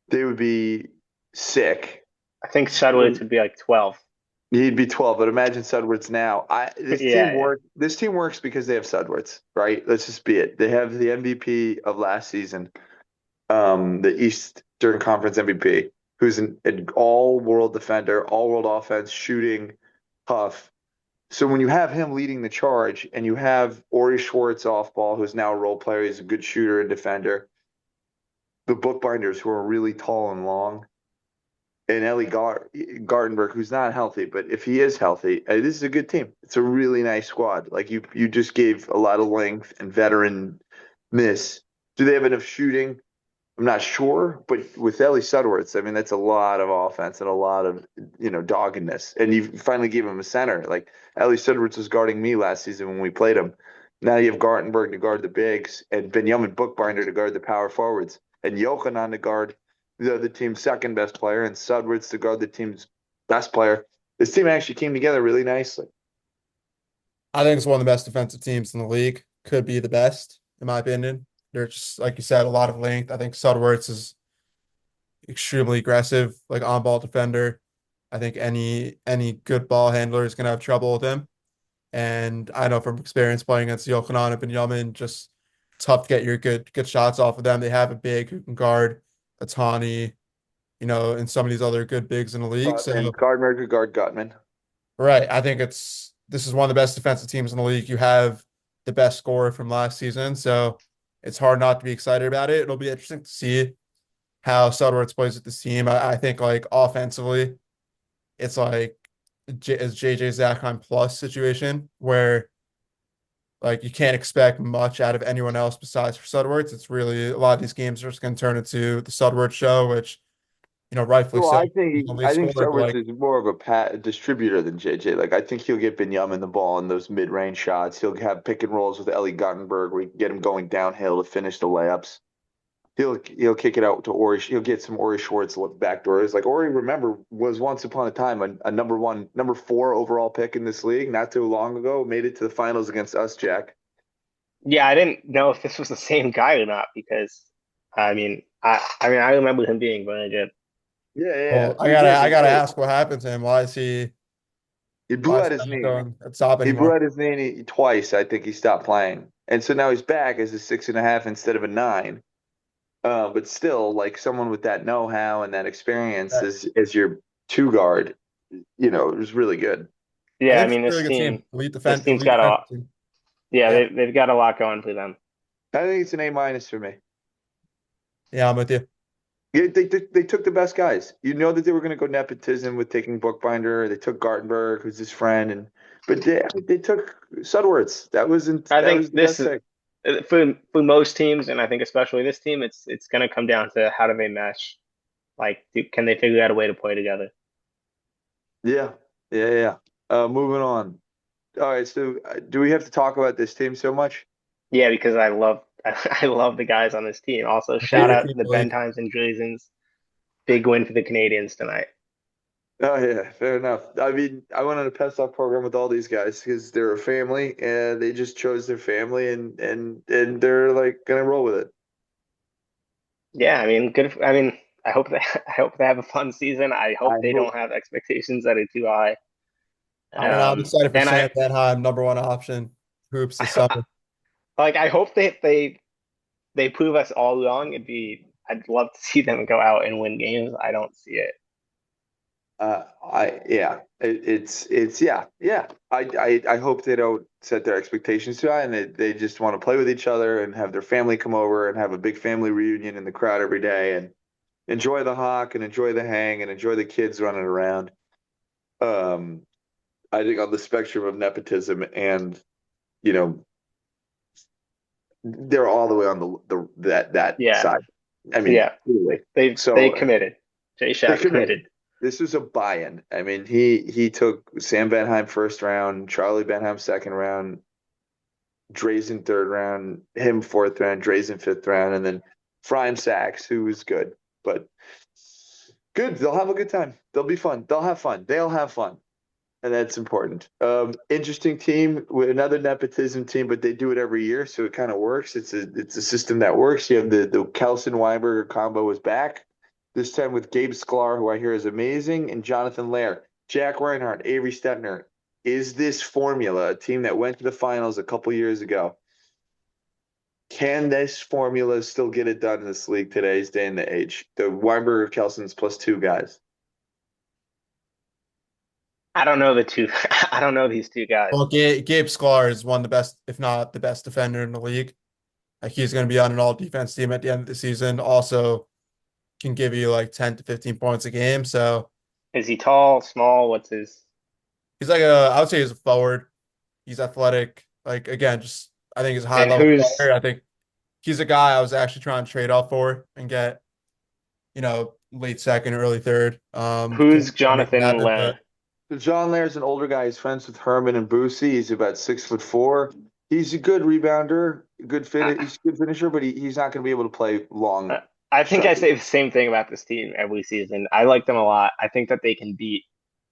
they would be sick. I think Sudwoods would be like 12. He'd be 12, but imagine Sudwards now. This team works because they have Sudwards, right? Let's just be it. They have the MVP of last season, the Eastern Conference MVP, who's an all-world defender, all-world offense, shooting, tough. So when you have him leading the charge and you have Ori Schwartz off ball, who's now a role player, he's a good shooter and defender, the bookbinders who are really tall and long, and Gartenberg, who's not healthy, but if he is healthy, this is a good team. It's a really nice squad. Like you just gave a lot of length and veteran-ness. Do they have enough shooting? I'm not sure, but with Ellie Sudworth, I mean, that's a lot of offense and a lot of, doggedness. And you finally gave him a center. Like Ellie Sudworth was guarding me last season when we played him. Now you have Gartenberg to guard the bigs and Benjamin Bookbinder to guard the power forwards and Johanan to guard the team's second best player and Sudworth to guard the team's best player. This team actually came together really nicely. I think it's one of the best defensive teams in the league. Could be the best, in my opinion. They're just, like you said, a lot of length. I think Sudworth is extremely aggressive, like on-ball defender. I think any good ball handler is going to have trouble with him. And I know from experience playing against Yochanan and Benjamin, just tough to get your good shots off of them. They have a big who can guard Atani, and some of these other good bigs in the league. And Gardner could guard Gutman. Right. I think this is one of the best defensive teams in the league. You have the best scorer from last season, so it's hard not to be excited about it. It'll be interesting to see how Sudworth plays with this team. I think like offensively, it's like is JJ Zachheim plus situation where like you can't expect much out of anyone else besides for Sudworth. It's really a lot of these games are just going to turn into the Sudworth show, which rightfully Well, so. I think Sudworth Like, is more of a distributor than JJ. Like I think he'll get Benjamin the ball in those mid-range shots. He'll have pick and rolls with Ellie Guttenberg where he can get him going downhill to finish the layups. He'll kick it out to Ori. He'll get some Ori Schwartz backdoors. Like Ori, remember, was once upon a time a number 4 overall pick in this league. Not too long ago, made it to the finals against us, Jack. Yeah, I didn't know if this was the same guy or not because I remember him being very good. Yeah. I gotta ask what happened to him. Why is he? He blew out his knee. He blew out his knee twice. I think he stopped playing, and so now he's back as a 6.5 instead of a 9. But still, like someone with that know-how and that experience as your 2 guard, it was really good. Yeah, I mean this team, this team's got a lot. Yeah, they've got a lot going for them. I think it's an A- for me. Yeah, I'm with you. Yeah, they took the best guys. You know that they were going to go nepotism with taking Bookbinder. They took Gartenberg, who's his friend, but they took Sudworth. I think this is for most teams, and I think especially this team, it's going to come down to how do they mesh. Like, can they figure out a way to play together? Yeah. Moving on. All right. So, do we have to talk about this team so much? Yeah, because I love the guys on this team. Also, shout out to the Bentimes and Drazens. Big win for the Canadians tonight. Oh yeah, fair enough. I mean, I went on a pest off program with all these guys because they're a family and they just chose their family and they're like gonna roll with it. Yeah, I mean, good. I mean, I hope they have a fun season. I hope they don't have expectations that are too high. I'm excited for Sam Benheim, number 1 option hoops this summer. Like, I hope they prove us all wrong. I'd love to see them go out and win games. I don't see it. I hope they don't set their expectations too high and they just want to play with each other and have their family come over and have a big family reunion in the crowd every day and enjoy the hawk and enjoy the hang and enjoy the kids running around. I think on the spectrum of nepotism and they're all the way on that side. I mean, clearly. They committed. Jay Shaft committed. This was a buy-in. I mean, he took Sam Benheim first round, Charlie Benheim second round, Drazen third round, him fourth round, Drazen fifth round, and then Frime Sachs, who was good. But good. They'll have a good time. They'll be fun. They'll have fun. They'll have fun. And that's important. Interesting team with another nepotism team, but they do it every year, so it kind of works. It's a system that works. You have the Kelson Weinberger combo is back. This time with Gabe Sklar, who I hear is amazing, and Jonathan Lair. Jack Reinhart, Avery Stepner. Is this formula, a team that went to the finals a couple years ago, can this formula still get it done in this league today's day and the age? The Weinberger Kelson's plus 2 guys. I don't know the two. I don't know these two guys. Well, Gabe Sklar is one of the best, if not the best defender in the league. Like he's going to be on an all defense team at the end of the season. Also can give you like 10 to 15 points a game. So Is he tall, small? What's his? he's like I would say he's a forward. He's athletic. Like again, just I think he's a high And level who's player. I think he's a guy I was actually trying to trade off for and get, late second, early third. who's Can make it Jonathan happen. Leonard? But John Layer's an older guy. He's friends with Herman and Boosie. He's about 6'4". He's a good rebounder, he's a good finisher, but he's not going to be able to play long I think I stretches. say the same thing about this team every season. I like them a lot. I think that they can beat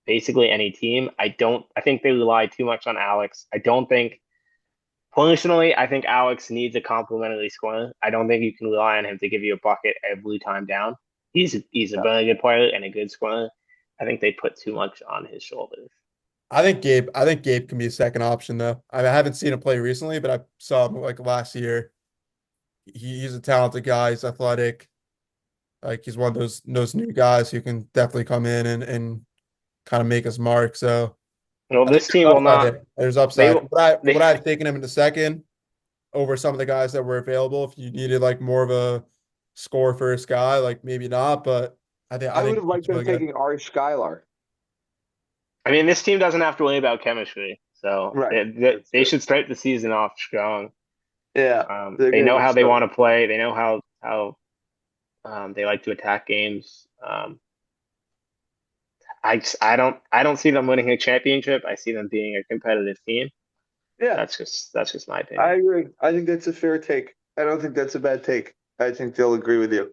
basically any team. I think they rely too much on Alex. I don't think personally, I think Alex needs a complimentary scorer. I don't think you can rely on him to give you a bucket every time down. He's a very good player and a good scorer. I think they put too much on his shoulders. I think Gabe can be a second option though. I haven't seen him play recently, but I saw him like last year. He's a talented guy. He's athletic. Like he's one of those new guys who can definitely come in and kind of make his mark. So You know, I think this there's team will upside not there. There's they upside. Would they I have taken him in the second over some of the guys that were available? If you needed like more of a score first guy, like maybe not, but I I would think have he's liked them really good. taking Ari Skylar. I mean this team doesn't have to worry about chemistry. So Right. That's they true. should start the season off strong. Yeah. They're They going know to how they start. want to play. They know how they like to attack games. I don't see them winning a championship. I see them being a competitive team. Yeah. That's just my I opinion. agree. I think that's a fair take. I don't think that's a bad take. I think they'll agree with you.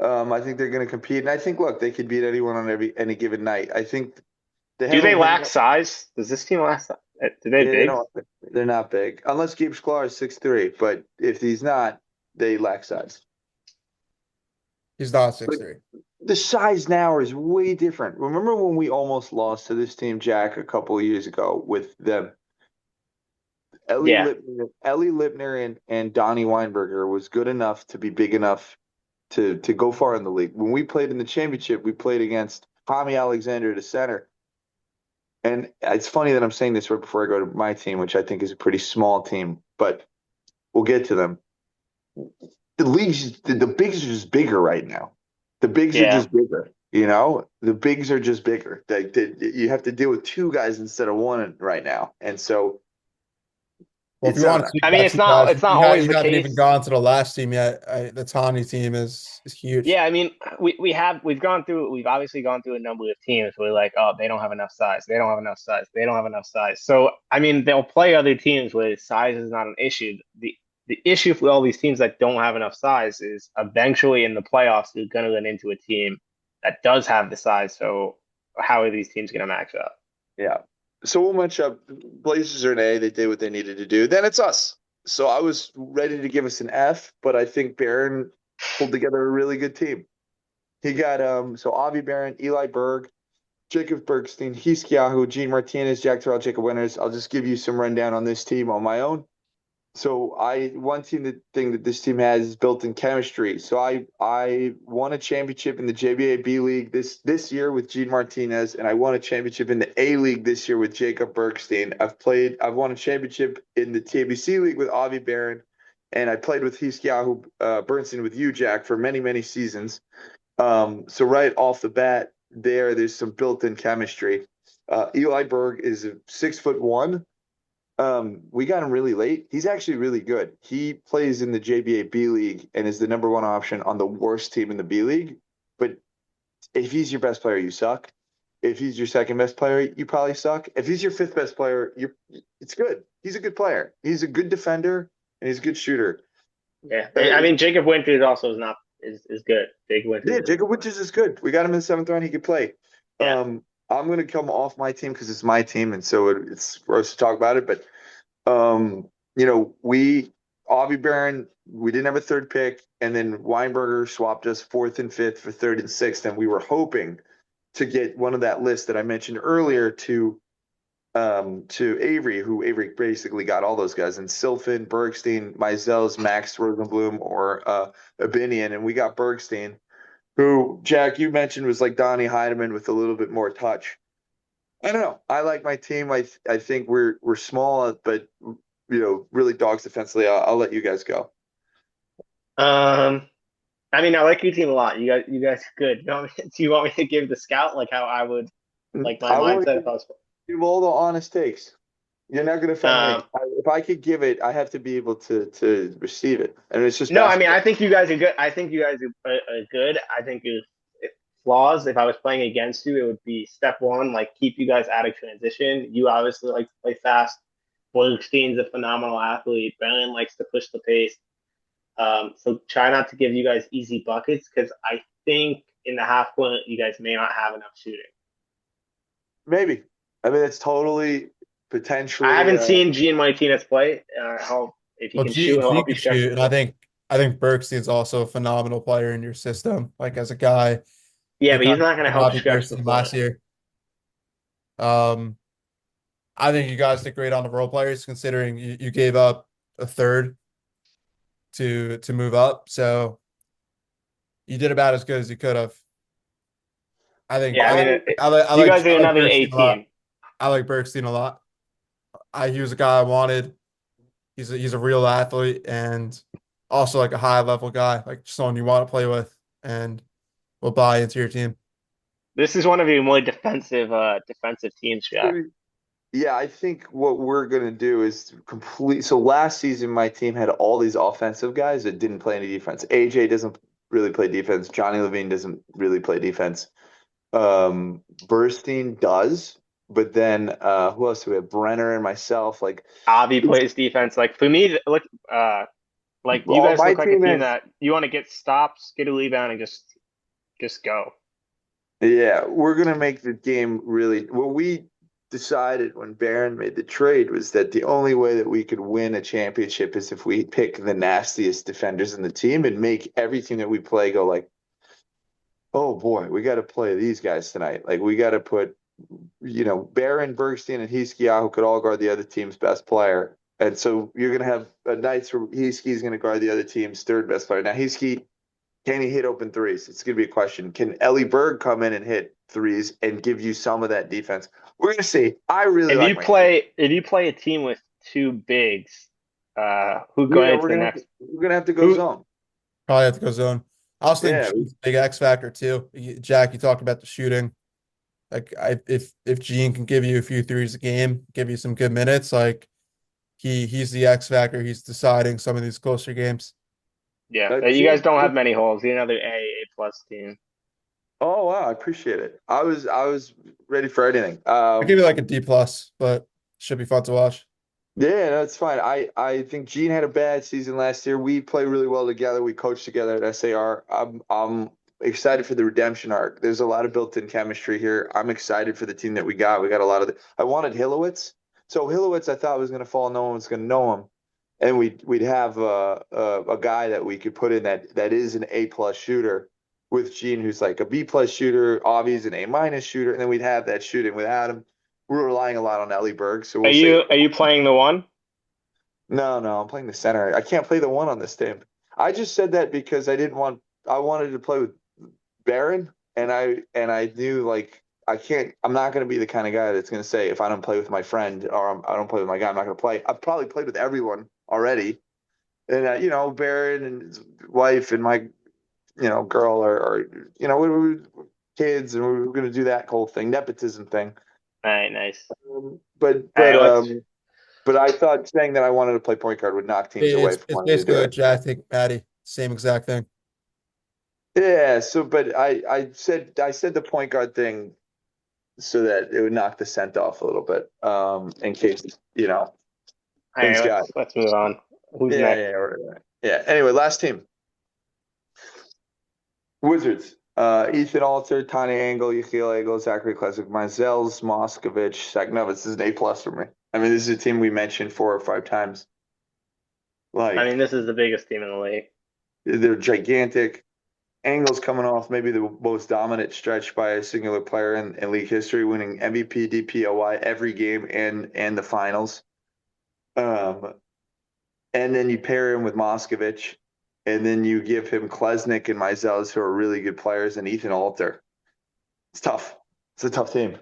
I think they're going to compete, and I think look, they could beat anyone on any given night. I think they Do have a they wing. lack size? Does this team lack size? Do they have Yeah, they bigs? don't. They're not big unless Gabe Sklar is 6'3". But if he's not, they lack size. He's not But 6'3". the size now is way different. Remember when we almost lost to this team, Jack, a couple of years ago with them? Yeah. Ellie Lipner and Donnie Weinberger was good enough to be big enough to go far in the league. When we played in the championship, we played against Tommy Alexander, the center. And it's funny that I'm saying this right before I go to my team, which I think is a pretty small team, but we'll get to them. The bigs are just bigger right now. The bigs are Yeah. just bigger. The bigs are just bigger. You have to deal with two guys instead of one right now, and so Well, if it's you want not. to speak I mean, about two guys, it's not always you the haven't even case. gone to the last team yet. The Tawny team is huge. Yeah, I mean, we've obviously gone through a number of teams where like, oh, they don't have enough size. They don't have enough size. They don't have enough size. So, I mean, they'll play other teams where size is not an issue. The issue for all these teams that don't have enough size is eventually in the playoffs you're gonna run into a team that does have the size. So, how are these teams gonna match up? Yeah. So we'll match up. Blazers are an A. They did what they needed to do. Then it's us. So I was ready to give us an F, but I think Barron pulled together a really good team. He got so Avi Barron, Eli Berg, Jacob Bergstein, Hiskiahu, Gene Martinez, Jack Terrell, Jacob Winters. I'll just give you some rundown on this team on my own. So one thing that this team has is built-in chemistry. So I won a championship in the JBA B League this year with Gene Martinez, and I won a championship in the A League this year with Jacob Bergstein. I've won a championship in the TABC League with Avi Barron, and I played with Hiskiahu Bernstein with you, Jack, for many seasons. So right off the bat, there's some built-in chemistry. Eli Berg is 6'1". We got him really late. He's actually really good. He plays in the JBA B League and is the number one option on the worst team in the B League. But if he's your best player, you suck. If he's your second best player, you probably suck. If he's your fifth best player, it's good. He's a good player. He's a good defender and he's a good shooter. Yeah, I mean, Jacob Winters also is not is good. Jacob Winters Yeah, is Jacob Winters is good. We got him in the seventh round. He could play. yeah. I'm going to come off my team because it's my team, and so it's for us to talk about it. But Avi Baron, we didn't have a third pick, and then Weinberger swapped us fourth and fifth for third and sixth, and we were hoping to get one of that list that I mentioned earlier to Avery, who Avery basically got all those guys, and Silfen, Bergstein, Mizels, Max Rosenblum, or Abinion, and we got Bergstein, who Jack you mentioned was like Donnie Heideman with a little bit more touch. I don't know. I like my team. I think we're small, but really dogs defensively. I'll let you guys go. Um, I mean, I like your team a lot. You guys are good. Do you want me to give the scout like how I would like my I want mindset to if I was? give all the honest takes. You're not going to offend me. Um, If I could give it, I have to be able to receive it. And it's just no, I mean, basketball. I think you guys are good. I think you guys are good. I think your flaws, if I was playing against you, it would be step one, like keep you guys out of transition. You obviously like to play fast. Borgstein's a phenomenal athlete. Brennan likes to push the pace. So try not to give you guys easy buckets because I think in the half court you guys may not have enough shooting. Maybe. I mean, it's totally I potentially. haven't seen Gene Martinez play. If he Well, can shoot, he'll G help you can stretch the shoot, and I floor. think I think Berkstein's also a phenomenal player in your system. Like as a guy, Yeah, he but he's kind not going to of came help out of your stretch the team floor. last year. Um, I think you guys did great on the role players, considering you gave up a third to move up. So you did about as good as you could have. I think Yeah, I mean, I you like guys are I like another A Bergstein a lot. team. I like Bergstein a lot. He was a guy I wanted. He's a real athlete and also like a high level guy, like someone you want to play with and will buy into your team. This is one of your more defensive teams, Jack. Yeah, I think what we're gonna do is complete. So last season, my team had all these offensive guys that didn't play any defense. AJ doesn't really play defense. Johnny Levine doesn't really play defense. Burstein does, but then who else do we have? Brenner and myself. Like Avi plays defense. Like for me, look, like you all guys my look like a team team has. that you want to get stops, get a rebound, and just go. Yeah, we're gonna make the game really. What we decided when Barron made the trade was that the only way that we could win a championship is if we pick the nastiest defenders in the team and make everything that we play go like, oh boy, we got to play these guys tonight. Like we got to put, Barron, Bergstein, and Hiskiah could all guard the other team's best player. And so you're gonna have nights where Hiski's gonna guard the other team's third best player. Now Hiski can he hit open threes? It's going to be a question. Can Ellie Berg come in and hit threes and give you some of that defense? We're going to see. I really If like you my team. play a team with two bigs, who go Yeah, into the next? we're gonna have to go Who? zone. Probably have to go zone. I also think Yeah, Gene's a big X factor too. Jack, you talked about the shooting. Like if Gene can give you a few threes a game, give you some good minutes, like he's the X factor. He's deciding some of these closer games. Yeah, you guys Gene. don't have many holes. You're another A plus team. Oh wow, I appreciate it. I was ready for anything. I give you like a D plus, but should be fun to watch. Yeah, that's fine. I think Gene had a bad season last year. We play really well together. We coach together at SAR. I'm excited for the redemption arc. There's a lot of built-in chemistry here. I'm excited for the team that we got. We got a lot of I wanted Hilowitz. So Hilowitz I thought was going to fall. No one was going to know him. And we'd have a guy that we could put in that is an A plus shooter with Gene, who's like a B plus shooter. Avi's an A minus shooter, and then we'd have that shooting without him. We're relying a lot on Ellie Berg, so Are we'll say you playing the one? no, I'm playing the center. I can't play the one on this team. I just said that because I wanted to play with Baron and I knew like I can't I'm not going to be the kind of guy that's going to say if I don't play with my friend or I don't play with my guy, I'm not going to play. I've probably played with everyone already. And Baron and his wife and my girl are we kids and we were going to do that whole thing, nepotism thing. All right, nice. Um, but All right, but let's. um but I thought saying that I wanted to play point guard would knock teams away from It's wanting to basically do like it. Jack take Patty, same exact thing. Yeah, so but I said the point guard thing so that it would knock the scent off a little bit. In case, All right, things got let's move on. Who's yeah, next? yeah, right. Yeah. Anyway, last team. Wizards. Ethan Alter, Tanya Angle, Yechiel Eagle, Zachary Classic, Mizels, Moskovich, Saknova. This is an A plus for me. I mean, this is a team we mentioned 4 or 5 times. I mean, Like this is the biggest team in the league. they're gigantic. Angle's coming off maybe the most dominant stretch by a singular player in league history, winning MVP, DPOY every game and the finals. Um, and then you pair him with Moskovich, and then you give him Klesnik and Mizels, who are really good players, and Ethan Alter. It's tough. It's a tough team.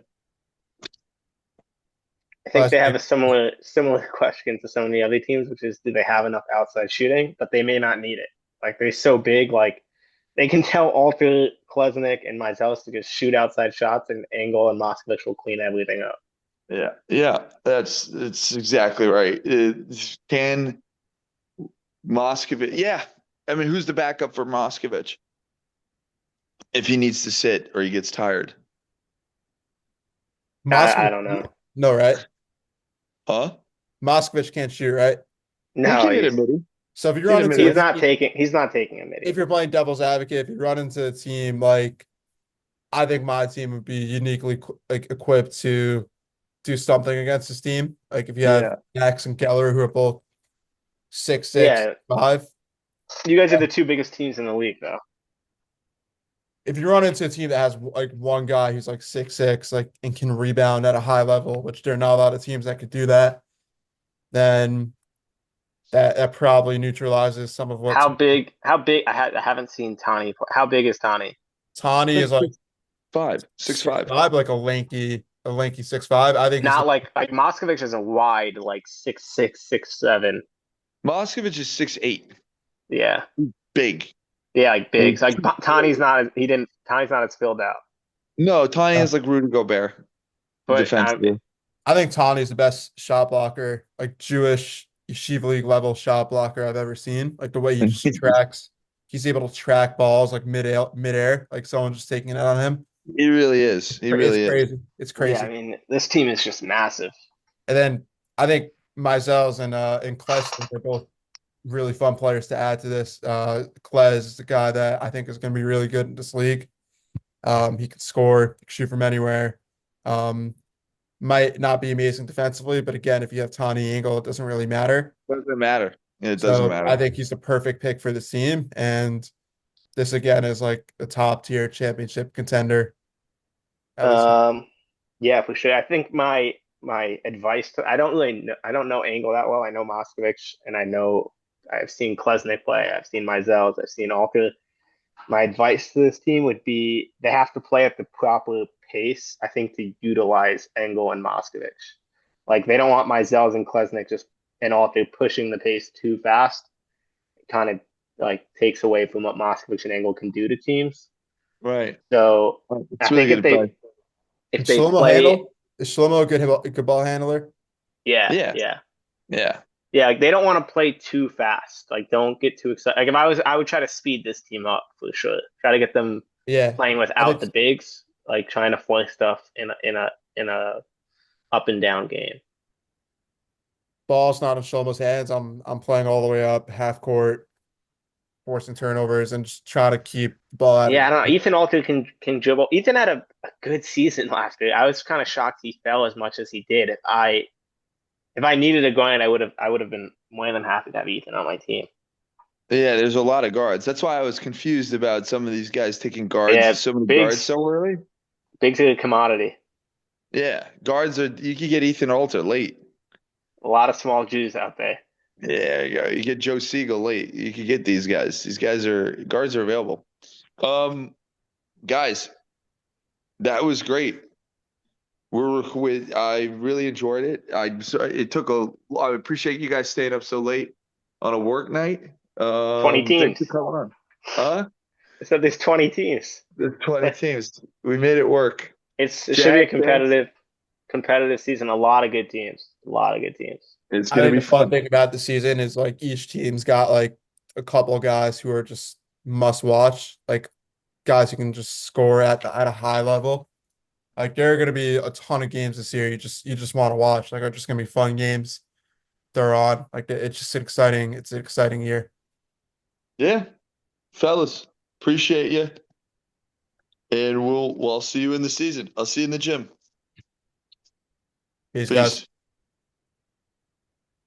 think they have Classic. a similar question to some of the other teams, which is, do they have enough outside shooting? But they may not need it. Like they're so big, like they can tell Alter, Klesnik, and Mizels to just shoot outside shots, and Angle and Moskovich will clean everything up. Yeah, that's exactly right. Can Moskovich? Yeah, I mean, who's the backup for Moskovich if he needs to sit or he gets tired? I Moskovich, don't know. no, right? Huh? Moskovich can't shoot, right? He No, can hit a midi. So if you Get run him into in a team, he's not taking a if midi. you're playing devil's advocate, if you run into a team like I think my team would be uniquely like equipped to do something against this team. Like if you have Yeah. Max and Keller who are both 6'6", Yeah, 5. you guys are the two biggest teams in the league, though. If you run into a team that has like one guy who's like 6'6", like and can rebound at a high level, which there are not a lot of teams that could do that, then that probably neutralizes some of what How big? How big? I haven't seen Tani. How big is Tani? Tani Like is like 5, 6'5". 6'5", like a lanky 6'5". I think he's Not like Moskovich is a wide, like 6'6", 6'7". Moskovich is 6'8". Yeah, Big. yeah, like big. And So, like Tani's not. He didn't. Tani's not as filled out. no, Tiny uh, is like Rudy Gobert But defensively. I think Tani's the best shot blocker, like Jewish Yeshiva League level shot blocker I've ever seen. Like the way he just tracks, he's able to track balls like midair, like someone just taking it on him. He really is. He It's really is. crazy. It's yeah, I crazy. mean, this team is just massive. And then I think Mizels and Klesnik are both really fun players to add to this. Klez is the guy that I think is going to be really good in this league. He can score, he can shoot from anywhere. Um, might not be amazing defensively, but again, if you have Tony Angle, it doesn't really matter. Doesn't matter. It doesn't So matter. I think he's the perfect pick for the team. And this again is like a top tier championship contender. Um, yeah, for sure. I think my advice to I don't know Angle that well. I know Moskovich, and I've seen Klesnik play. I've seen Mizels. I've seen Alker. My advice to this team would be they have to play at the proper pace, I think, to utilize Engel and Moskovich. Like they don't want Mizels and Klesnik just and Alter pushing the pace too fast. It kind of like takes away from what Moskovich and Engel can do to teams. Right. So It's I really think good advice. if Can they Shlomo play, handle? Is Shlomo a good ball handler? yeah, Yeah. yeah. Yeah. Yeah, like they don't want to play too fast. Like don't get too excited. Like if I would try to speed this team up for sure. Try to get them Yeah. playing I without think the bigs, like trying to force stuff in a up and down game. ball's not in Shlomo's hands. I'm playing all the way up, half court, forcing turnovers, and just trying to keep the ball out of Yeah, I the don't know. Ethan Alter can dribble. Ethan had a good season last year. I was kind of shocked he fell as much as he did. If I needed a grind, I would have been more than happy to have Ethan on my team. Yeah, there's a lot of guards. That's why I was confused about some of these guys taking Yeah, so many guards bigs so early. bigs are a commodity. Yeah, guards are. You could get Ethan Alter late. A lot of small Jews out there. Yeah, you go. You get Joe Siegel late. You could get these guys. These guys are guards are available. Guys, that was great. I really enjoyed it. I appreciate you guys staying up so late on a work night. 20 Thanks teams. for coming on. Huh? I said there's 20 teams. There's 20 teams. We made it work. It should be a Jack, thanks. competitive season. A lot of good teams. A lot of good teams. It's I gonna think be the fun fun. thing about the season is like each team's got like a couple guys who are just must watch, like guys who can just score at a high level. Like there are going to be a ton of games this year. You just want to watch. Like are just going to be fun games. They're on. Like it's just exciting. It's an exciting year. Yeah, fellas, appreciate you. And I'll see you in the season. I'll see you in the gym. Peace, guys. Peace.